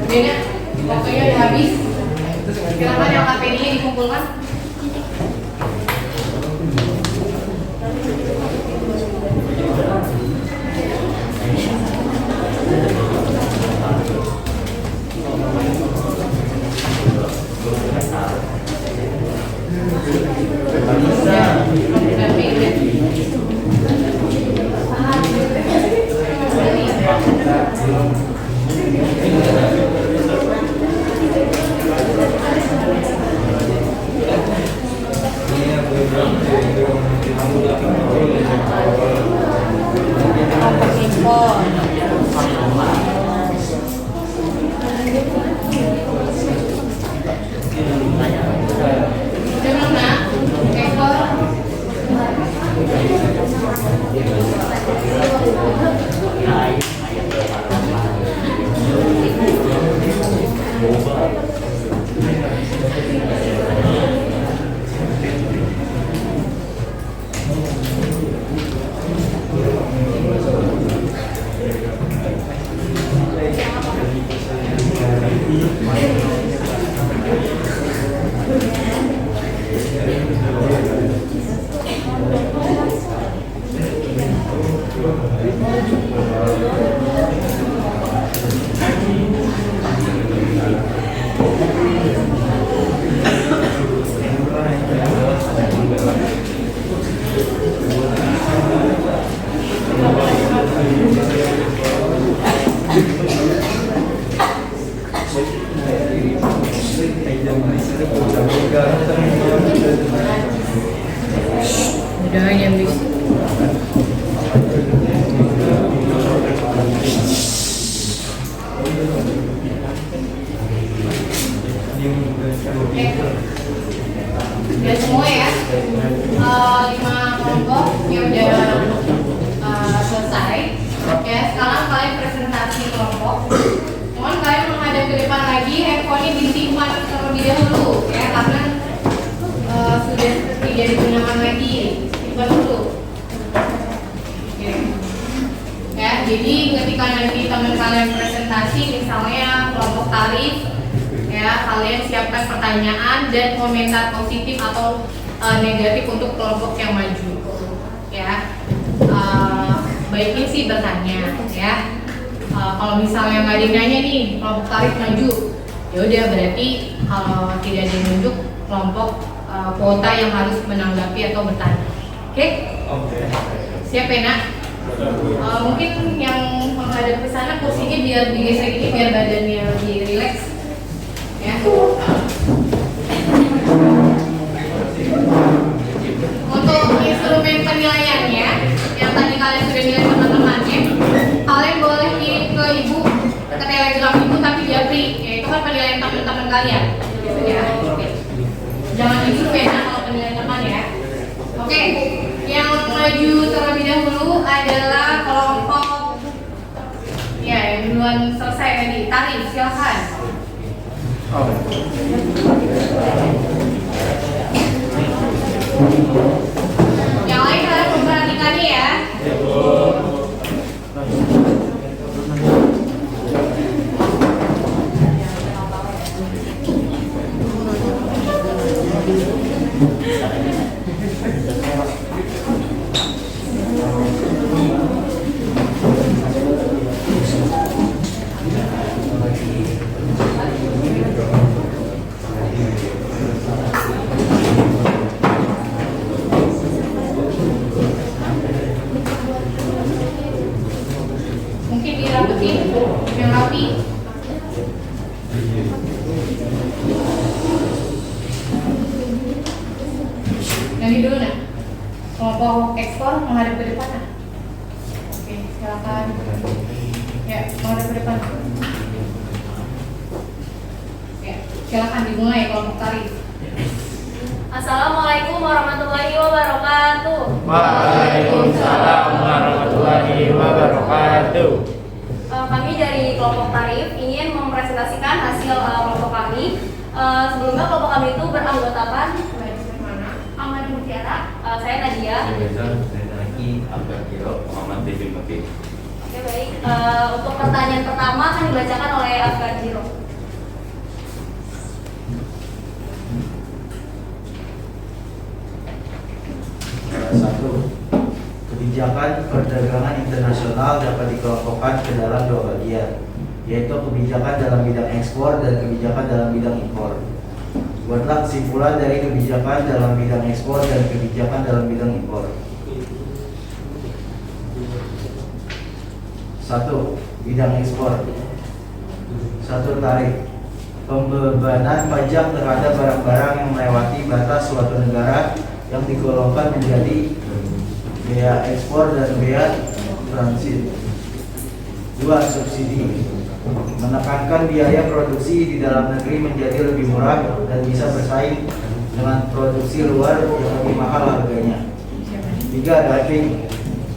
Kemudian waktunya udah habis. Silakan yang KPD-nya dikumpulkan. Udah yang bis. Udah semua ya. 5 kelompok yang udah selesai. Ya, sekarang kalian presentasi kelompok. Mohon kalian menghadap ke depan lagi, handphone-nya disimpan terlebih dahulu ya, karena sudah tidak digunakan lagi. Simpan dulu. Oke. Ya, jadi ketika nanti teman kalian presentasi, misalnya kelompok tarif, ya kalian siapkan pertanyaan dan komentar positif atau negatif untuk kelompok yang maju. Ya, baiknya sih bertanya ya. Kalau misalnya nggak ada yang nanya nih, kelompok tarif maju, ya udah berarti kalau tidak ada yang nunjuk, kelompok kuota yang harus menanggapi atau bertanya. Oke? Siap ya nak? Mungkin yang menghadap ke sana kursinya biar digeser gini biar badannya lebih rileks. Ya. Untuk instrumen penilaiannya yang tadi kalian sudah nilai teman-temannya, kalian boleh kirim ke ibu, ke telegram ibu tapi japri, ya itu kan penilaian teman-teman kalian. Ya. Oke. Jangan di grup ya kalau penilaian teman ya. Oke. Yang maju terlebih dahulu adalah kelompok ya yang duluan selesai tadi. Tarif, silakan. Yang lain harus memperhatikannya ya. Mungkin dirapetin yang rapi. Nanti dulu nak. Kelompok ekspor menghadap ke depan nak. Oke, silakan. Ya, menghadap ke depan. Ya, silakan dimulai kelompok tarif. Assalamualaikum warahmatullahi wabarakatuh. Waalaikumsalam warahmatullahi wabarakatuh. Kami dari kelompok tarif ingin mempresentasikan hasil kelompok kami. Sebelumnya kelompok kami itu beranggotakan Ahmad Mutiara, saya Nadia. Oke baik. Untuk pertanyaan pertama akan dibacakan oleh Afgan Jiro. Satu, kebijakan perdagangan internasional dapat dikelompokkan ke dalam dua bagian, yaitu kebijakan dalam bidang ekspor dan kebijakan dalam bidang impor. Buatlah kesimpulan dari kebijakan dalam bidang ekspor dan kebijakan dalam bidang impor. Satu, bidang ekspor. Satu, tarif. Pembebanan pajak terhadap barang-barang yang melewati batas suatu negara yang digolongkan menjadi bea ekspor dan bea transit. Dua, subsidi. Menekankan biaya produksi di dalam negeri menjadi lebih murah dan bisa bersaing dengan produksi luar yang lebih mahal harganya. Tiga, dumping.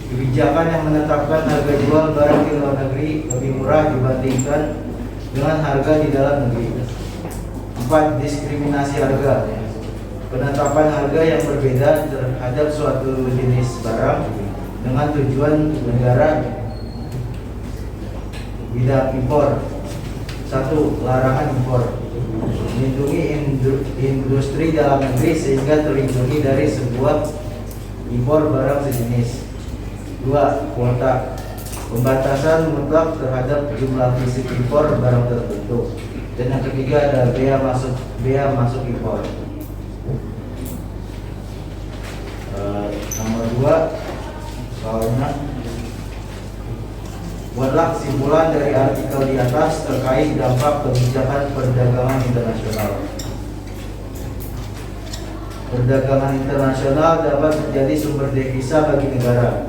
Kebijakan yang menetapkan harga jual barang di luar negeri lebih murah dibandingkan dengan harga di dalam negeri. Empat, diskriminasi harga. Penetapan harga yang berbeda terhadap suatu jenis barang dengan tujuan negara. Bidang impor. Satu, larangan impor. Melindungi industri dalam negeri sehingga terlindungi dari sebuah impor barang sejenis. Dua, kuota. Pembatasan mutlak terhadap jumlah fisik impor barang tertentu. Dan yang ketiga ada bea masuk impor. Nomor dua, soalnya buatlah kesimpulan dari artikel di atas terkait dampak kebijakan perdagangan internasional. Perdagangan internasional dapat menjadi sumber devisa bagi negara.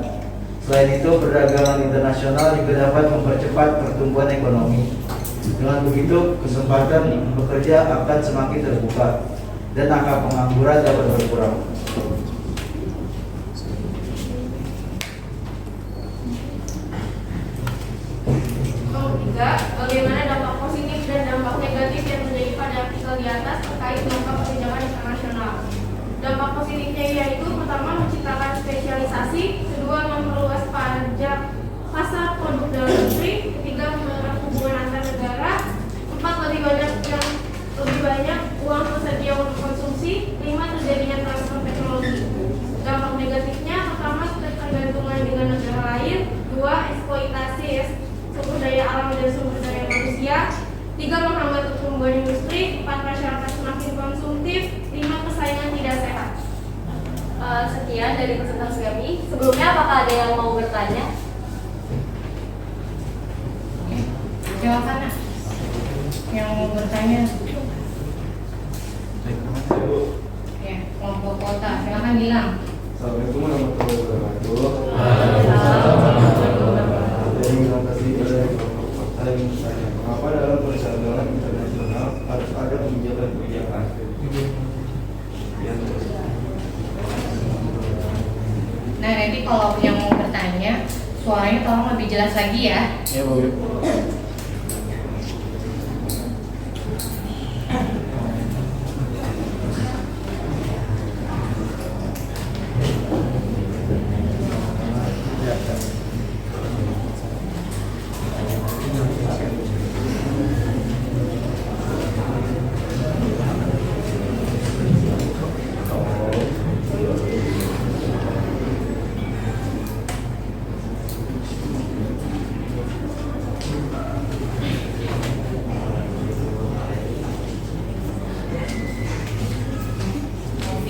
Selain itu, perdagangan internasional juga dapat mempercepat pertumbuhan ekonomi. Dengan begitu, kesempatan bekerja akan semakin terbuka dan angka pengangguran dapat berkurang. Bagaimana dampak positif dan dampak negatif yang terjadi pada artikel di atas terkait dampak kebijakan internasional. Dampak positifnya yaitu pertama menciptakan spesialisasi, kedua memperluas pasar produk dalam negeri, ketiga mempererat hubungan antar negara, empat lebih banyak uang tersedia untuk konsumsi, lima terjadinya transfer teknologi. Dampak negatifnya pertama ketergantungan dengan negara lain, dua eksploitasi sumber daya alam dan sumber daya manusia, tiga menghambat pertumbuhan industri, empat masyarakat semakin konsumtif, lima persaingan tidak Sekian dari presentasi kami. Sebelumnya apakah ada yang mau bertanya? Silakan Nak. Yang mau bertanya. Ya, kelompok kota. Silakan bilang. Assalamualaikum warahmatullahi wabarakatuh. Saya ingin tadi saya ingin bertanya, mengapa dalam persahabatan internasional harus ada kebijakan-kebijakan? Ya, terus. Nah, nanti kalau yang mau bertanya, suaranya tolong lebih jelas lagi ya. Ya Bu.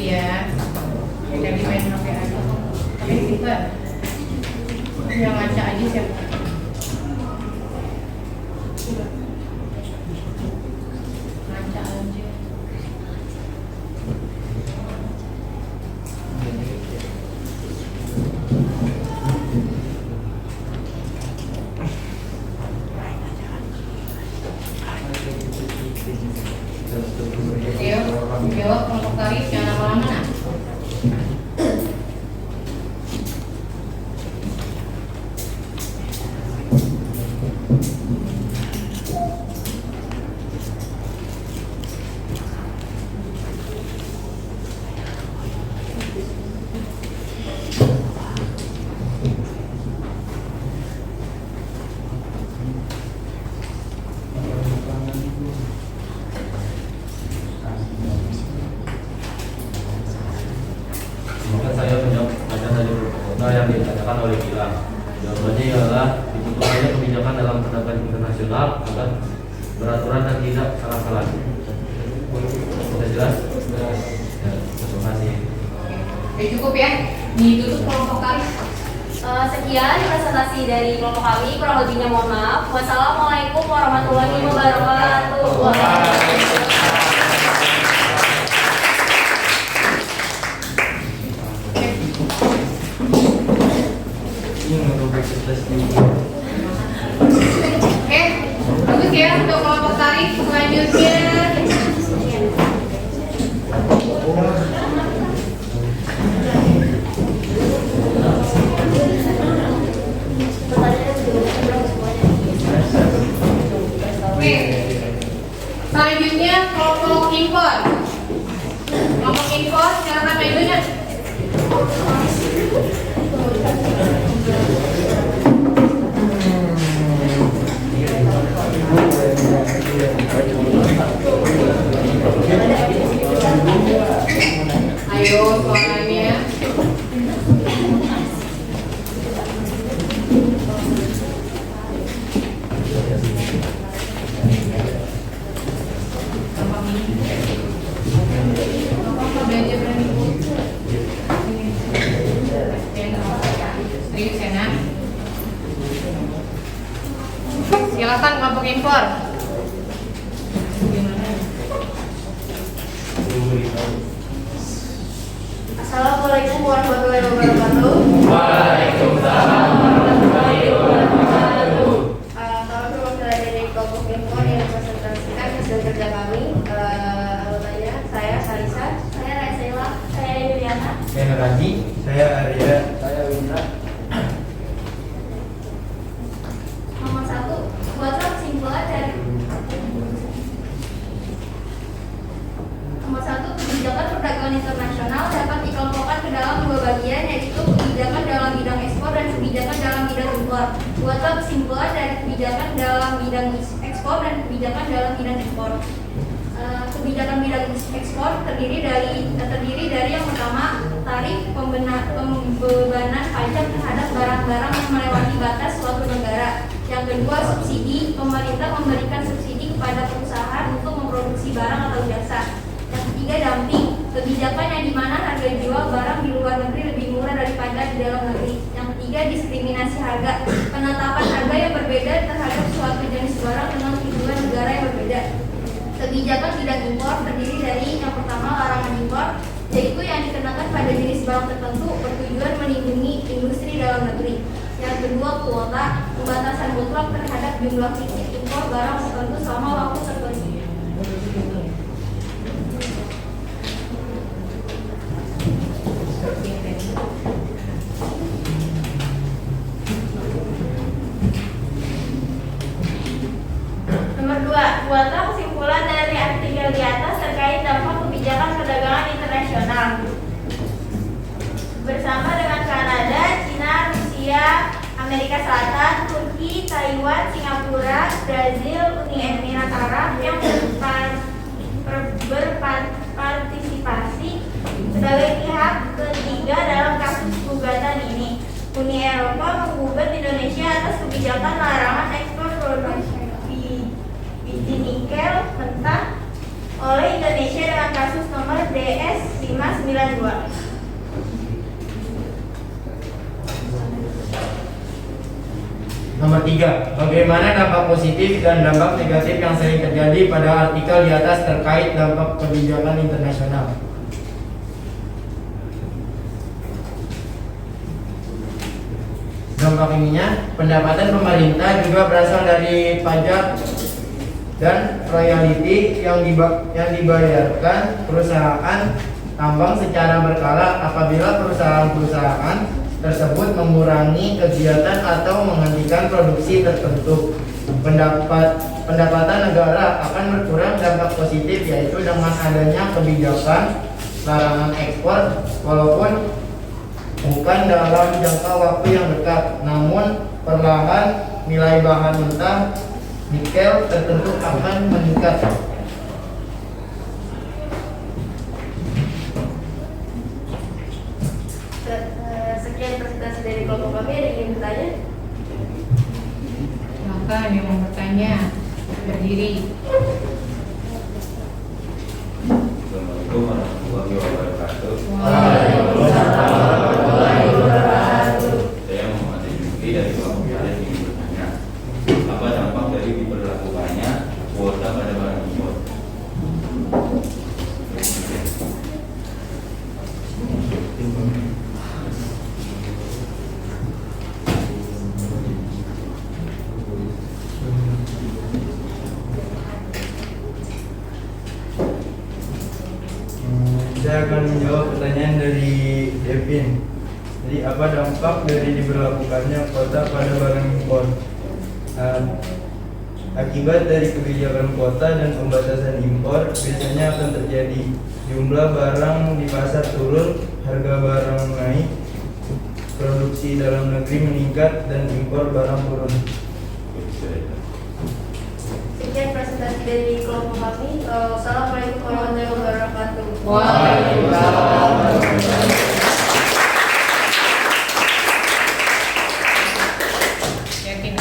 Ya, kita di main HP aja. Tapi simpen. Yang ngaca aja siapa? Ngaca aja. Jawab kelompok tarif jangan lama-lama Nak. Maka saya menjawab pertanyaan dari kota yang ditanyakan oleh Gilang. Jawabannya ialah dibutuhkannya kebijakan dalam perdagangan internasional agar beraturan dan tidak salah-salah. Sudah jelas? Ya, terima kasih. Oke, cukup ya. Ditutup kelompok tarif. Sekian presentasi dari kelompok kami. Kurang lebihnya mohon maaf. Wassalamualaikum warahmatullahi wabarakatuh. Oke, bagus ya untuk kelompok tarif. Selanjutnya Oke, selanjutnya kelompok impor. Kelompok impor, silakan majunya. Ayo suaranya. Apa belajar berani Bu? Serius ya Nak? Silakan kelompok impor. Assalamualaikum warahmatullahi wabarakatuh. Waalaikumsalam warahmatullahi wabarakatuh. Kami perwakilan dari kelompok impor yang presentasikan hasil kerja kami. Anggotanya saya Salisa, saya Raisela, saya Yuliana, Saya Raji, saya Arya, Saya Windra. nomor 1. Buatlah kesimpulan dari nomor 1. Kebijakan perdagangan internasional dapat dikelompokkan ke dalam dua bagian, yaitu kebijakan dalam bidang ekspor dan kebijakan dalam bidang impor. Buatlah kesimpulan dari kebijakan dalam bidang ekspor dan kebijakan dalam bidang impor. Kebijakan bidang ekspor terdiri dari yang pertama, tarif pembebanan pajak terhadap barang-barang yang melewati batas suatu negara. Yang kedua, subsidi. Pemerintah memberikan subsidi kepada perusahaan untuk memproduksi barang atau jasa. Yang ketiga, dumping. Kebijakan yang dimana harga jual barang di luar penetapan harga yang berbeda terhadap suatu jenis barang dengan tujuan negara yang berbeda. Kebijakan tidak impor terdiri dari yang pertama larangan impor, yaitu yang dikenakan pada jenis barang tertentu bertujuan melindungi industri dalam negeri. Yang kedua, kuota, pembatasan mutlak terhadap jumlah fisik impor barang tertentu selama waktu tertentu. Nomor 2, buatlah kesimpulan dari artikel di atas terkait dampak kebijakan perdagangan internasional. Bersama dengan Kanada, Cina, Rusia, Amerika Selatan, Turki, Taiwan, Singapura, Brazil, Uni Emirat Arab yang berpartisipasi sebagai pihak ketiga dalam kasus gugatan ini. Uni Eropa menggugat Indonesia atas kebijakan larangan ekspor produk biji nikel mentah oleh Indonesia dengan kasus nomor DS 592. Nomor 3, bagaimana dampak positif dan dampak negatif yang sering terjadi pada artikel di atas terkait dampak kebijakan internasional? Dampak ininya, pendapatan pemerintah juga berasal dari pajak dan royalti yang dibayarkan perusahaan tambang secara berkala apabila perusahaan-perusahaan tersebut mengurangi kegiatan atau menghentikan produksi tertentu. Pendapatan negara akan berkurang. Dampak positif yaitu dengan adanya kebijakan larangan ekspor, walaupun bukan dalam jangka waktu yang dekat, namun perlahan nilai bahan mentah nikel tertentu akan meningkat. Sekian presentasi dari kelompok kami. Ada yang ingin bertanya? Silakan yang mau bertanya berdiri. Assalamualaikum warahmatullahi wabarakatuh. Waalaikumsalam warahmatullahi wabarakatuh. Saya Muhammad Juki dari kelompok kalian ingin bertanya, apa dampak dari diberlakukannya kuota pada barang impor? Saya akan menjawab pertanyaan dari Devin. Jadi apa dampak dari diberlakukannya kuota pada barang impor? Akibat dari kebijakan kuota dan pembatasan impor biasanya akan terjadi jumlah barang di pasar turun, harga barang naik, produksi dalam negeri meningkat, dan impor barang turun. Sekian presentasi dari kelompok kami. Assalamualaikum warahmatullahi wabarakatuh. Waalaikumsalam. Yakin?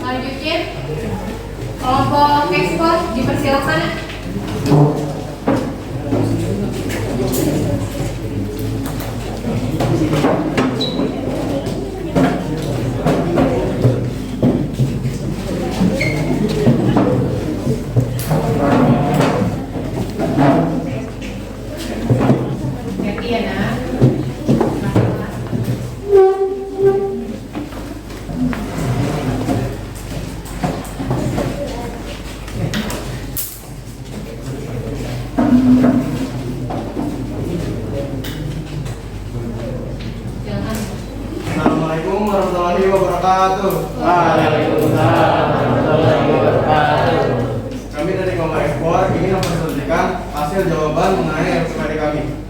Lanjutin. Kelompok ekspor dipersilakan. Hati ya nak. Silakan. Assalamualaikum warahmatullahi wabarakatuh. Waalaikumsalam warahmatullahi wabarakatuh. Kami dari kelompok ekspor ingin mempresentasikan hasil jawaban mengenai RPKD kami.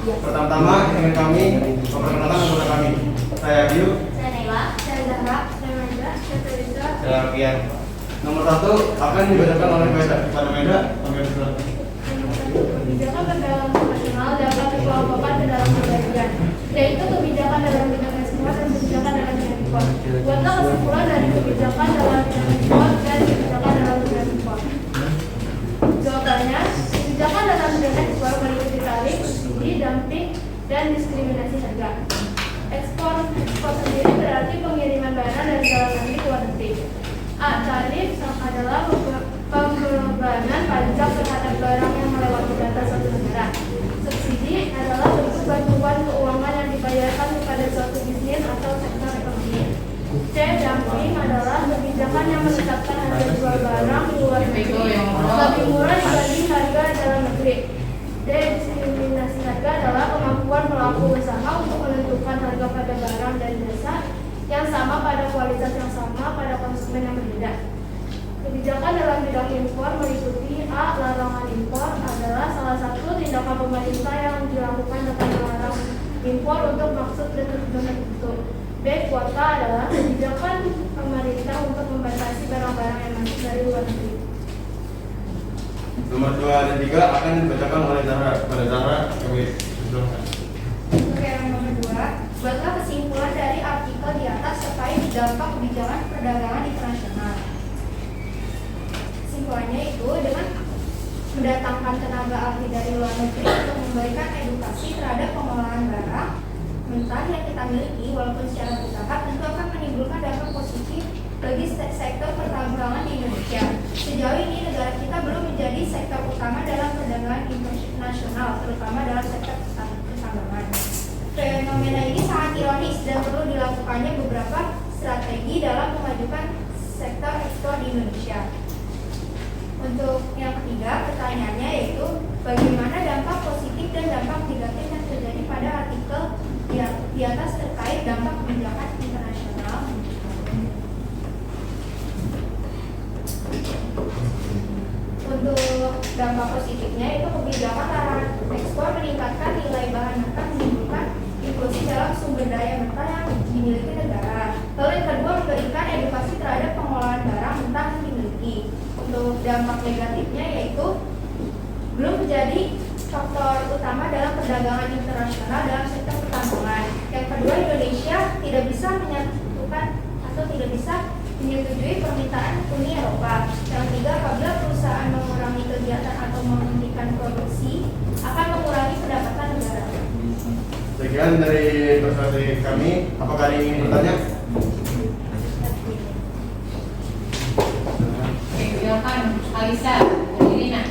Pertama-tama ingin kami memperkenalkan anggota kami. Saya Biu. Saya Nela, saya Zahra, saya Mandra, saya Teresa. Saya Alfian. Nomor 1 akan dibacakan oleh pada Meda. Kebijakan perdagangan internasional dapat dikelompokkan ke dalam dua bagian, yaitu kebijakan dalam bidang ekspor dan kebijakan dalam bidang impor. Buatlah kesimpulan dari kebijakan dalam bidang ekspor dan kebijakan dalam bidang impor. Jawabannya, kebijakan dalam bidang ekspor meliputi tarif, subsidi, dumping, dan diskriminasi harga. Ekspor sendiri berarti pengiriman barang dari dalam negeri ke luar negeri. A. Tarif adalah pembebanan pajak terhadap barang yang melewati batas suatu negara. Subsidi adalah bentuk bantuan keuangan yang dibayarkan kepada suatu bisnis atau sektor ekonomi. C. Dumping adalah kebijakan yang menetapkan harga jual barang di luar negeri lebih murah dibanding harga dalam negeri. D. Diskriminasi harga adalah kemampuan pelaku usaha untuk menentukan harga pada barang dan jasa yang sama pada kualitas yang sama pada konsumen yang berbeda. Kebijakan dalam bidang impor meliputi A. Larangan impor adalah salah satu tindakan pemerintah yang dilakukan dengan melarang impor untuk maksud tertentu. B. Kuota adalah kebijakan pemerintah untuk membatasi barang-barang yang masuk dari luar negeri. Nomor 2 dan 3 akan dibacakan oleh Zahra. Pada Zahra, kami silakan. Oke, yang nomor 2, buatlah kesimpulan dari artikel di atas terkait dampak kebijakan perdagangan internasional. Kesimpulannya itu dengan mendatangkan tenaga ahli dari luar negeri untuk memberikan edukasi terhadap pengolahan barang mentah yang kita miliki, walaupun secara bertahap tentu akan menimbulkan dampak positif bagi sektor pertambangan di Indonesia. Sejauh ini negara kita belum menjadi sektor utama dalam perdagangan internasional, terutama dalam sektor pertambangan. Fenomena ini sangat ironis dan perlu dilakukannya beberapa strategi dalam memajukan sektor ekspor di Indonesia. Untuk yang ketiga, pertanyaannya yaitu bagaimana dampak positif dan dampak negatif yang terjadi pada artikel di atas terkait dampak kebijakan internasional. Untuk dampak positifnya itu kebijakan larangan ekspor meningkatkan nilai bahan mentah, menimbulkan inklusi dalam sumber daya mentah yang dimiliki negara. Lalu yang kedua, memberikan edukasi terhadap pengolahan barang mentah yang dimiliki. Untuk dampak negatifnya yaitu belum menjadi faktor utama dalam perdagangan internasional dalam sektor pertambangan. Yang kedua, Indonesia tidak bisa menyatukan atau tidak bisa menyetujui permintaan Uni Eropa. Yang ketiga, apabila perusahaan mengurangi kegiatan atau menghentikan produksi akan mengurangi pendapatan negara. Sekian dari presentasi kami. Apakah ada yang ingin bertanya? Oke, silakan Alisa, Irina.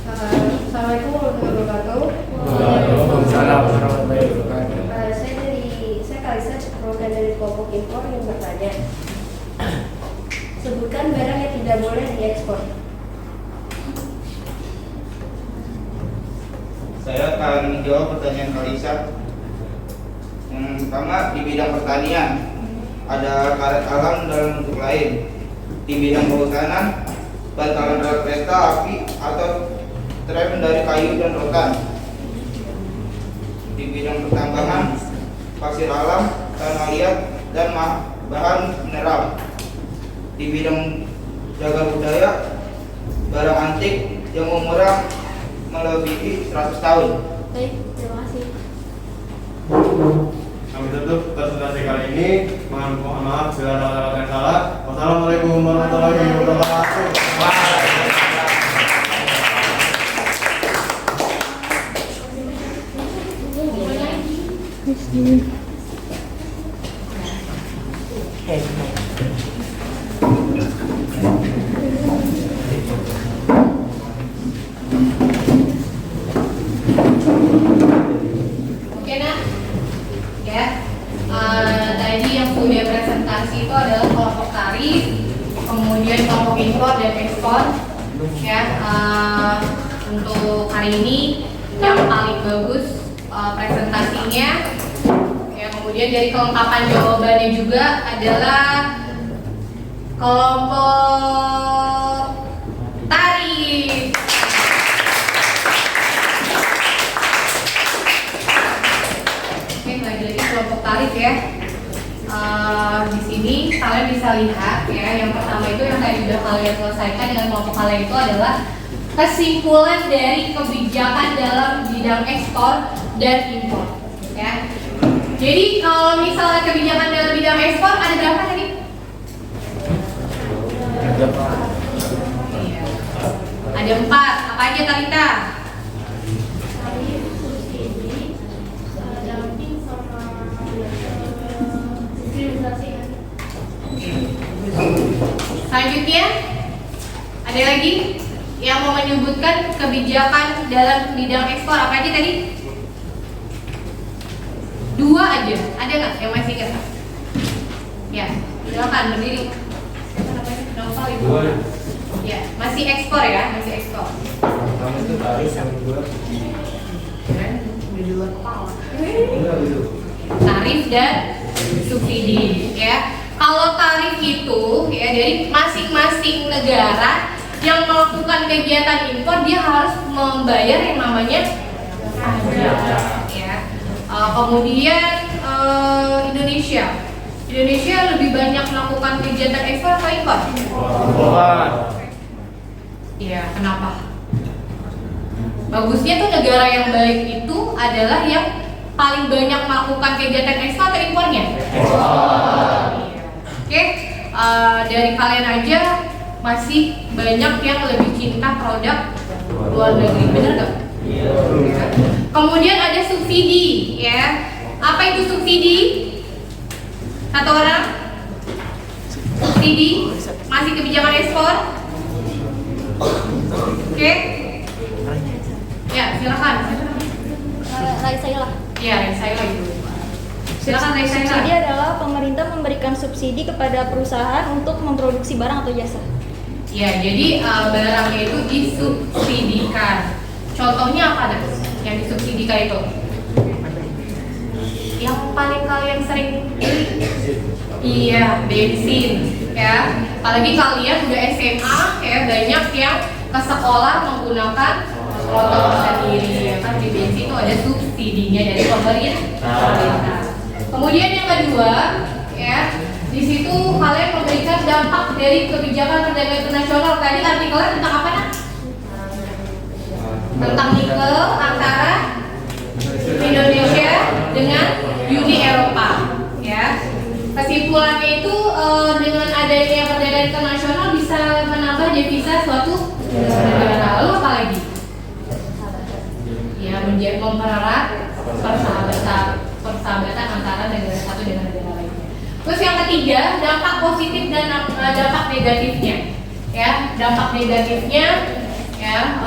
Assalamualaikum warahmatullahi wabarakatuh. Waalaikumsalam warahmatullahi wabarakatuh. Saya Kalisa, program dari kelompok impor yang bertanya. Sebutkan barang yang tidak boleh diekspor. Saya akan menjawab pertanyaan Kalisa. Yang pertama, di bidang pertanian ada karet alam dalam bentuk lain. Di bidang kehutanan, bantalan rel kereta api atau tram dari kayu dan rotan. Di bidang pertambangan, pasir alam, tanah liat, dan bahan mineral. Di bidang jaga budaya, barang antik yang umurnya melebihi 100 tahun. Baik, terima kasih. Kami tutup presentasi kali ini. Mohon maaf bila ada kata-kata yang salah. Wassalamualaikum warahmatullahi wabarakatuh. Oke nak, ya. Tadi yang sudah presentasi itu adalah kelompok tarif, kemudian kelompok impor dan ekspor. Ya, untuk hari ini yang paling bagus presentasinya. Ya, kemudian dari kelengkapan jawabannya juga adalah kelompok tarif. Oke, lagi-lagi kelompok tarif ya. di sini kalian bisa lihat ya, yang pertama itu yang tadi udah kalian selesaikan dengan kelompok kalian itu adalah kesimpulan dari kebijakan dalam bidang ekspor dan impor ya. Jadi kalau misalnya kebijakan dalam bidang ekspor ada berapa tadi? Iya. Ada 4. Apa aja Talita? Selanjutnya ada lagi yang mau menyebutkan kebijakan dalam bidang ekspor apa aja tadi? 2 aja, ada nggak yang masih ingat? Ya, silakan berdiri. Siapa namanya? Novel Ibu. Ya, masih ekspor ya, masih ekspor. Pertama itu tarif, yang kedua Keren, udah di luar kepala. Tarif dan subsidi ya. Kalau tarif itu ya dari masing-masing negara yang melakukan kegiatan impor dia harus membayar yang namanya pajak ya. Kemudian Indonesia lebih banyak melakukan kegiatan ekspor atau impor? Iya, kenapa? Bagusnya tuh negara yang baik itu adalah yang paling banyak melakukan kegiatan ekspor atau impornya? Oke, dari kalian aja masih banyak yang lebih cinta produk luar negeri, bener gak? Iya. Kemudian ada subsidi, ya. Apa itu subsidi? Satu orang? Subsidi masih kebijakan ekspor? Oke? Ya, silakan. Raisa. Ya, Raisa itu. Silakan Raisa. Subsidi adalah pemerintah memberikan subsidi kepada perusahaan untuk memproduksi barang atau jasa. Ya, jadi barangnya itu disubsidikan. Contohnya apa nih yang disubsidikan itu? Yang paling kalian sering beli? Iya, bensin. Ya, apalagi kalian udah SMA, ya banyak yang ke sekolah menggunakan motor sendiri. Ya kan di bensin itu ada subsidinya dari pemerintah. Kemudian yang kedua, ya di situ kalian memberikan dampak dari kebijakan perdagangan internasional. Tadi artikelnya tentang apa nak? Tentang nikel antara Indonesia dengan Uni Eropa. Ya, kesimpulannya itu dengan adanya perdagangan internasional bisa menambah devisa suatu negara. Lalu apa lagi? Ya, menjadi mempererat persahabatan antara negara satu dengan negara lainnya. Terus yang ketiga, dampak positif dan dampak negatifnya. Ya, dampak negatifnya ya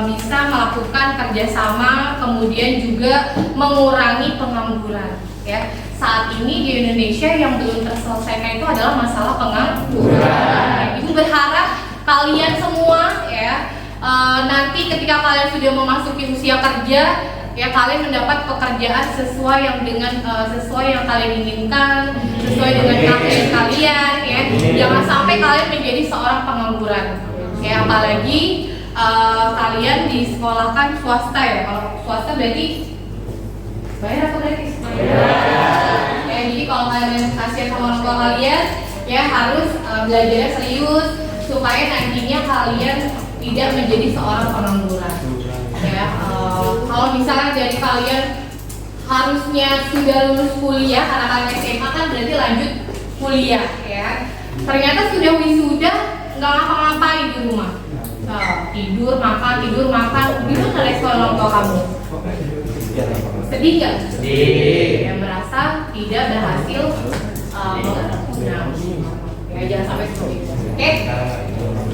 bisa melakukan kerjasama, kemudian juga mengurangi pengangguran. Ya, saat ini di Indonesia yang belum terselesaikan itu adalah masalah pengangguran. Ibu berharap kalian semua ya nanti ketika kalian sudah memasuki usia kerja ya kalian mendapat pekerjaan sesuai yang kalian inginkan, sesuai dengan keahlian kalian ya. Jangan sampai kalian menjadi seorang pengangguran. Ya, apalagi kalian disekolahkan swasta ya. Kalau swasta berarti bayar atau gratis? Ya, jadi kalau kalian kasihan sama orang tua kalian ya harus belajarnya serius supaya nantinya kalian tidak menjadi seorang pengangguran. Ya, kalau misalnya dari kalian harusnya sudah lulus kuliah karena kalian SMA kan berarti lanjut kuliah ya. Ternyata sudah wisuda nggak ngapa-ngapain di rumah, tidur makan, gimana respon orang tua kamu? Sedih nggak? Yang merasa tidak berhasil ya jangan sampai seperti itu. Oke?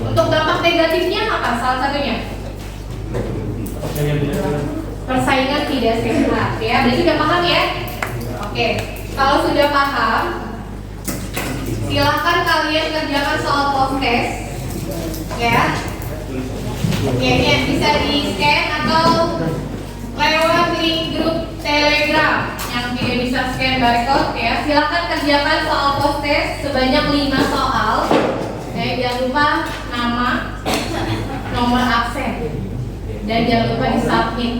Untuk dampak negatifnya apa? Salah satunya? Persaingan tidak sehat ya. Berarti udah paham ya? Oke. Kalau sudah paham, silahkan kalian kerjakan soal post test ya. Ini bisa di scan atau lewat link grup Telegram yang tidak bisa scan barcode ya. Silahkan kerjakan soal post test sebanyak 5 soal. Jangan lupa nama, nomor absen, dan jangan lupa di submit.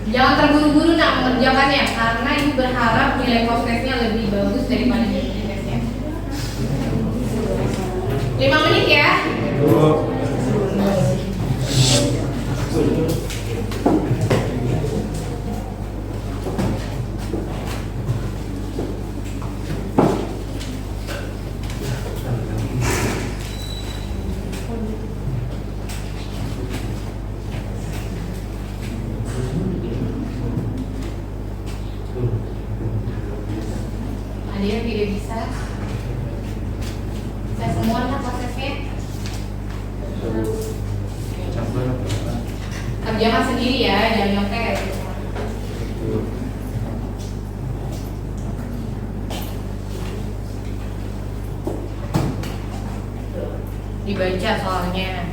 Jangan terburu-buru nak mengerjakannya karena ibu berharap nilai post testnya lebih bagus. daripada jadi tes ya. 5 menit ya. Ada yang tidak bisa? Bisa semua lah prosesnya. Kerjakan sendiri ya, jangan nyontek. Dibaca soalnya,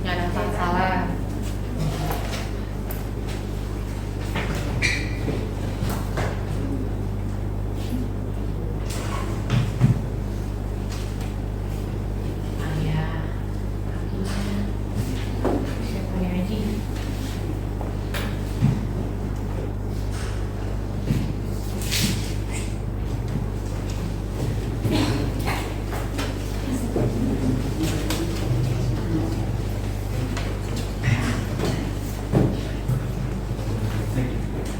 jangan asal salah.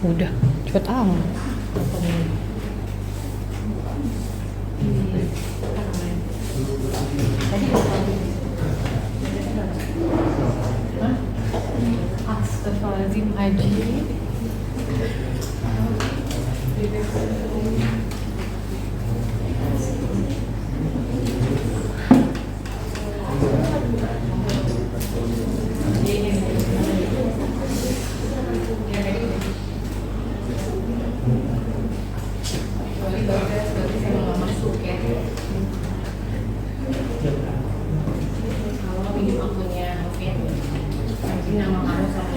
Udah, cepet amat. Astagfirullahaladzim, Haji. Berarti saya nggak masuk ya. Kalau minjem akunnya, oke. Nanti nama kamu sama.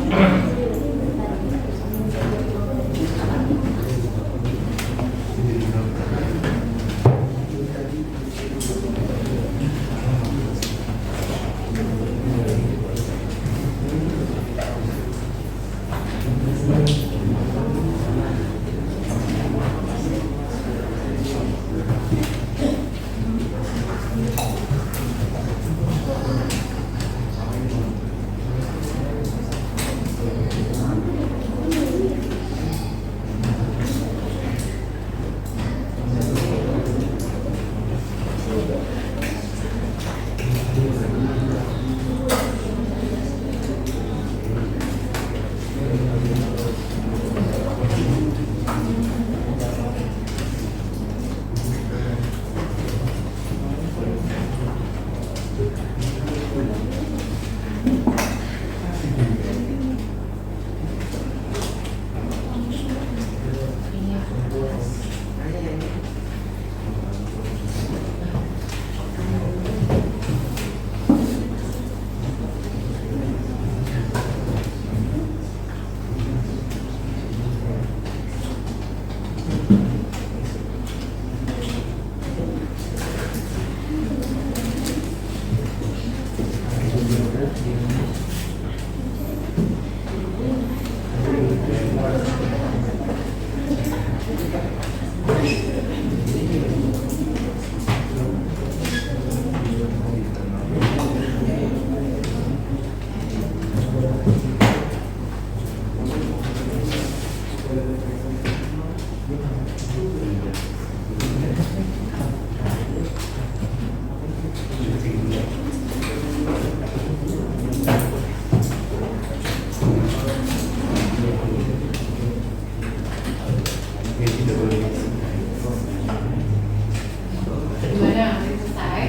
Gimana? Selesai?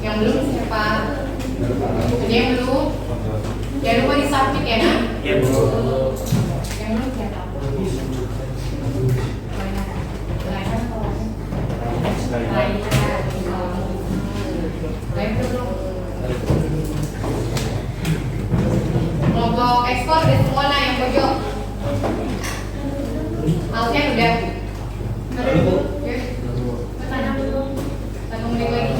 Yang belum siapa? Ada yang belum? Jangan lupa disubmit ya, Nak? Iya, Bu. Yang belum siapa? Kelompok ekspor udah semua, nah yang pojok. Alfian udah. Ada Bu. Pertanyaan dulu. 1 menit lagi.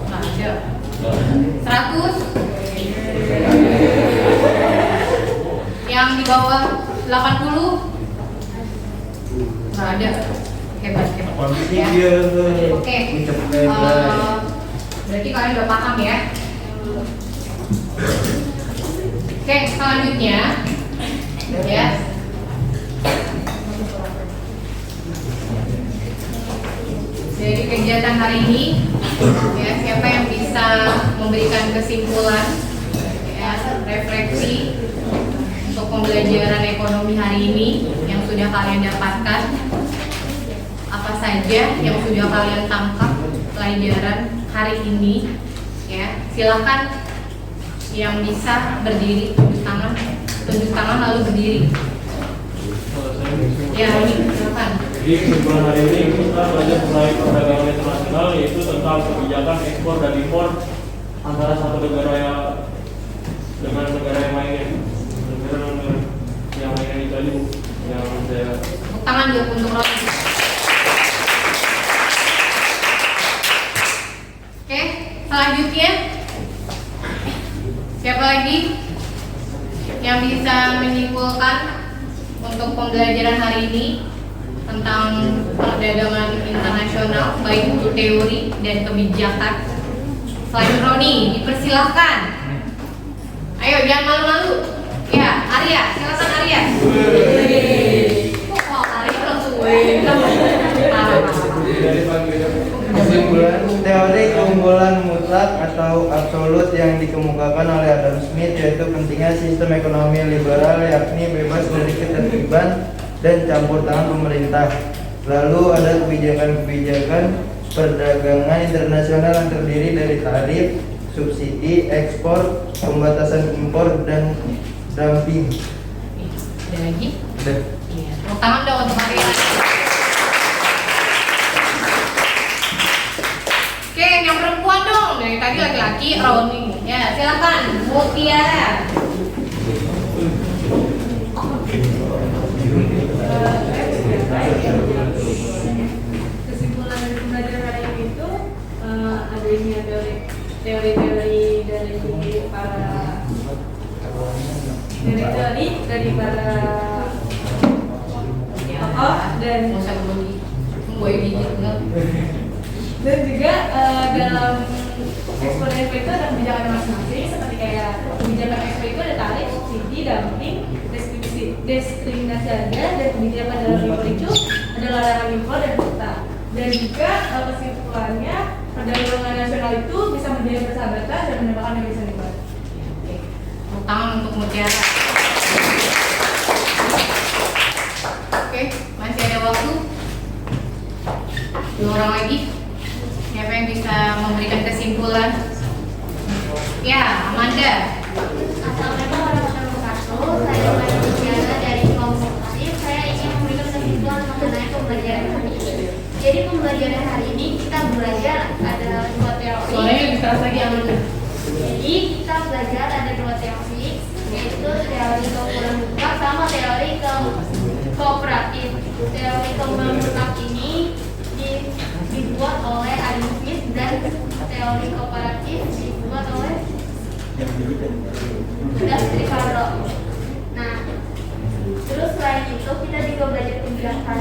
Nah, ada. 100. Yang di bawah 80. Nggak ada. Hebat. Ya. Oke. Berarti kalian udah paham ya. Oke, selanjutnya ya. Dari kegiatan hari ini ya, siapa yang bisa memberikan kesimpulan ya, refleksi untuk pembelajaran ekonomi hari ini yang sudah kalian dapatkan, apa saja yang sudah kalian tangkap pelajaran hari ini ya, silakan yang bisa berdiri, tunjuk tangan lalu berdiri ya. Ini silakan. Jadi kesimpulan hari ini kita belajar mengenai perdagangan internasional, yaitu tentang kebijakan ekspor dan impor antara satu negara dengan negara yang lainnya. Negara yang lainnya itu aja yang saya. Tangan dulu untuk Roni. Oke, selanjutnya siapa lagi yang bisa menyimpulkan untuk pembelajaran hari ini tentang perdagangan internasional baik itu teori dan kebijakan? Selain Roni, dipersilahkan. Ayo jangan malu-malu. Ya, Arya, silakan Arya. Kok Arya langsung Kesimpulan teori keunggulan mutlak atau absolut yang dikemukakan oleh Adam Smith yaitu pentingnya sistem ekonomi liberal, yakni bebas dari ketertiban dan campur tangan pemerintah. Lalu ada kebijakan-kebijakan perdagangan internasional yang terdiri dari tarif, subsidi, ekspor, pembatasan impor, dan dumping. Ada lagi? Iya. Tepuk tangan dong untuk Arya. Oke, yang perempuan dong. Dari tadi laki-laki, Roni. Ya, silakan. Mutiara. Kesimpulan dari pembelajaran hari ini itu adanya teori-teori dari para tokoh dan dan juga dalam ekspor dan impor itu ada kebijakan masing-masing, seperti kayak kebijakan ekspor itu ada tarif, subsidi, dumping, diskriminasi harga, dan kebijakan dalam impor itu ada larangan impor dan quota. Dan juga kesimpulannya perdagangan nasional itu bisa menjadi persahabatan dan menyebabkan yang bisa dibuat. Tangan untuk Mutiara. Oke, masih ada waktu. 2 orang lagi. Siapa yang bisa memberikan kesimpulan? Ya, Amanda. Assalamualaikum warahmatullahi wabarakatuh. Saya Mutiara dari kelompok Tarif. Saya ingin memberikan kesimpulan mengenai pembelajaran hari ini. Jadi pembelajaran hari ini kita belajar ada 2 teori. Soalnya lebih keras lagi Amanda. Jadi kita belajar ada 2 teori, yaitu teori keunggulan mutlak sama teori kooperatif. Teori keunggulan mutlak ini dibuat oleh Adam Smith dan teori kooperatif dibuat oleh Ricardo. Nah, terus selain itu kita juga belajar kebijakan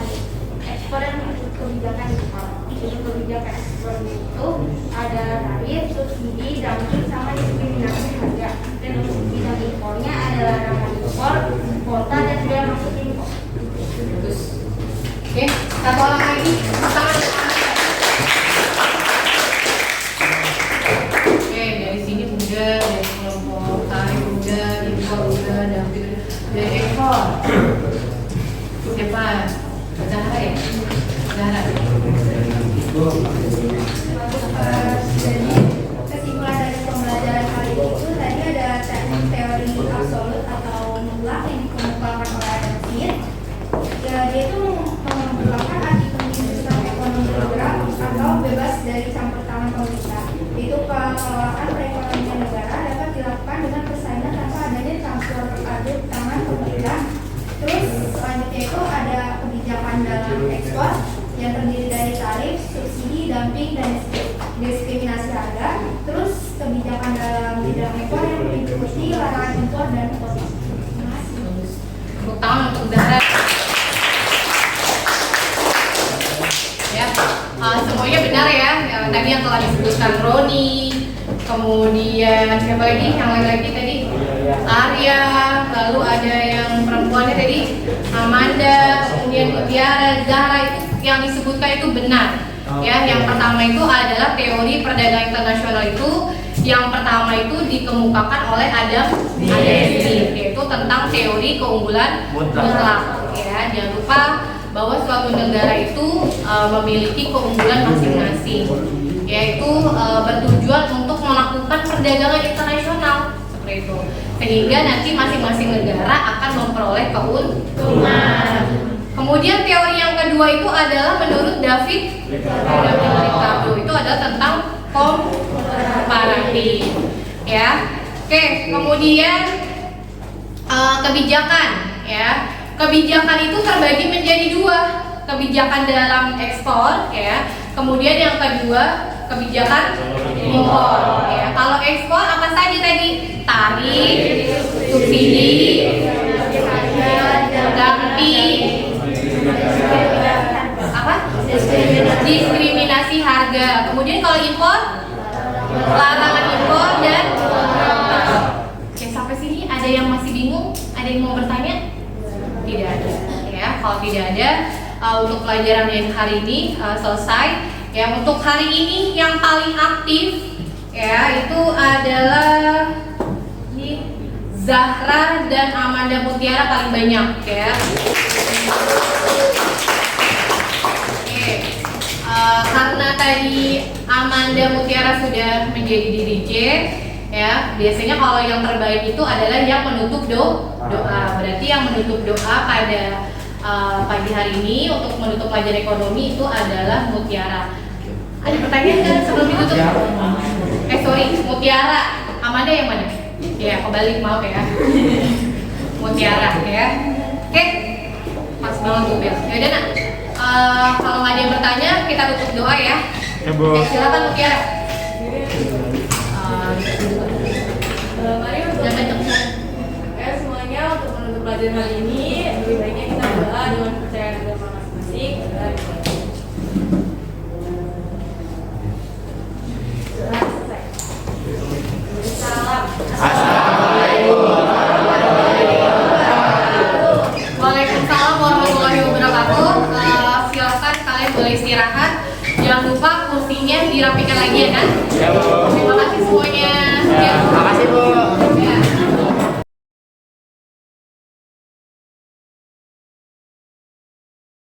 ekspor dan kebijakan impor. Jadi kebijakan ekspor itu ada tarif, subsidi, dumping, sama diskriminasi harga. Dan untuk bidang impornya ada larangan impor, kuota, dan juga masuk impor. Bagus. Oke, 1 orang lagi. Tangan. Oke, dari sini udah, dari kelompok tarif udah, impor udah, dumping udah. Dari ekspor. Siapa? Zahra ya? Zahra. Jadi kesimpulan dari pembelajaran hari itu tadi ada teori absolut atau mutlak yang dikemukakan oleh Adam Smith. Ya, dia itu memperlakukan arti penting sistem ekonomi liberal atau bebas dari campur tangan pemerintah. Itu pengelolaan perekonomian negara dapat dilakukan dengan persaingan tanpa adanya campur aduk tangan pemerintah. Terus selanjutnya itu ada kebijakan dalam ekspor yang terdiri dari tarif, subsidi, dumping, dan diskriminasi harga, terus kebijakan dalam bidang ekspor yang meliputi larangan impor dan ekspor. Tepuk tangan untuk Zahra. Ya, semuanya benar ya. Tadi yang telah disebutkan Roni, kemudian siapa lagi? Yang lain lagi tadi? Arya, lalu ada yang perempuannya tadi Amanda, kemudian Mutiara, Zahra, itu yang disebutkan itu benar. Ya, yang pertama itu adalah teori perdagangan internasional itu. Yang pertama itu dikemukakan oleh Adam Smith, yaitu tentang teori keunggulan mutlak. Ya, jangan lupa bahwa suatu negara itu memiliki keunggulan masing-masing, yaitu bertujuan untuk melakukan perdagangan internasional seperti itu, sehingga nanti masing-masing negara akan memperoleh keuntungan. Kemudian teori yang kedua itu adalah menurut David Ricardo, itu adalah tentang komparatif. Ya, oke. Kemudian kebijakan, ya. Kebijakan itu terbagi menjadi dua, kebijakan dalam ekspor, ya. Kemudian yang kedua kebijakan impor. Ya. Kalau ekspor apa saja tadi? Tarif, subsidi, dumping, apa? Diskriminasi harga. Kemudian kalau impor, larangan impor dan oke, sampai sini ada yang masih bingung? Ada yang mau bertanya? Tidak ada. Ya, kalau tidak ada, untuk pelajaran yang hari ini selesai. Ya, untuk hari ini yang paling aktif ya itu adalah Zahra dan Amanda Mutiara paling banyak ya. Karena tadi Amanda Mutiara sudah menjadi DJ ya, biasanya kalau yang terbaik itu adalah yang menutup doa. Berarti yang menutup doa pada pagi hari ini untuk menutup pelajaran ekonomi itu adalah Mutiara. Ada pertanyaan kan sebelum ditutup? Sorry, Mutiara. Amanda yang mana? Ya, kebalik, maaf ya. Mutiara ya. Oke, pas banget tuh Bel. Yaudah nak, kalau nggak ada yang bertanya, kita tutup doa ya. Silakan Mutiara. Mari untuk semuanya untuk menutup pelajaran kali ini, lebih baiknya kita berdoa dengan kepercayaan agama masing-masing. Waalaikumsalam warahmatullahi wabarakatuh. Silakan kalian boleh istirahat. Jangan lupa kursinya dirapikan lagi ya kan. Terima kasih semuanya. Terima kasih Bu.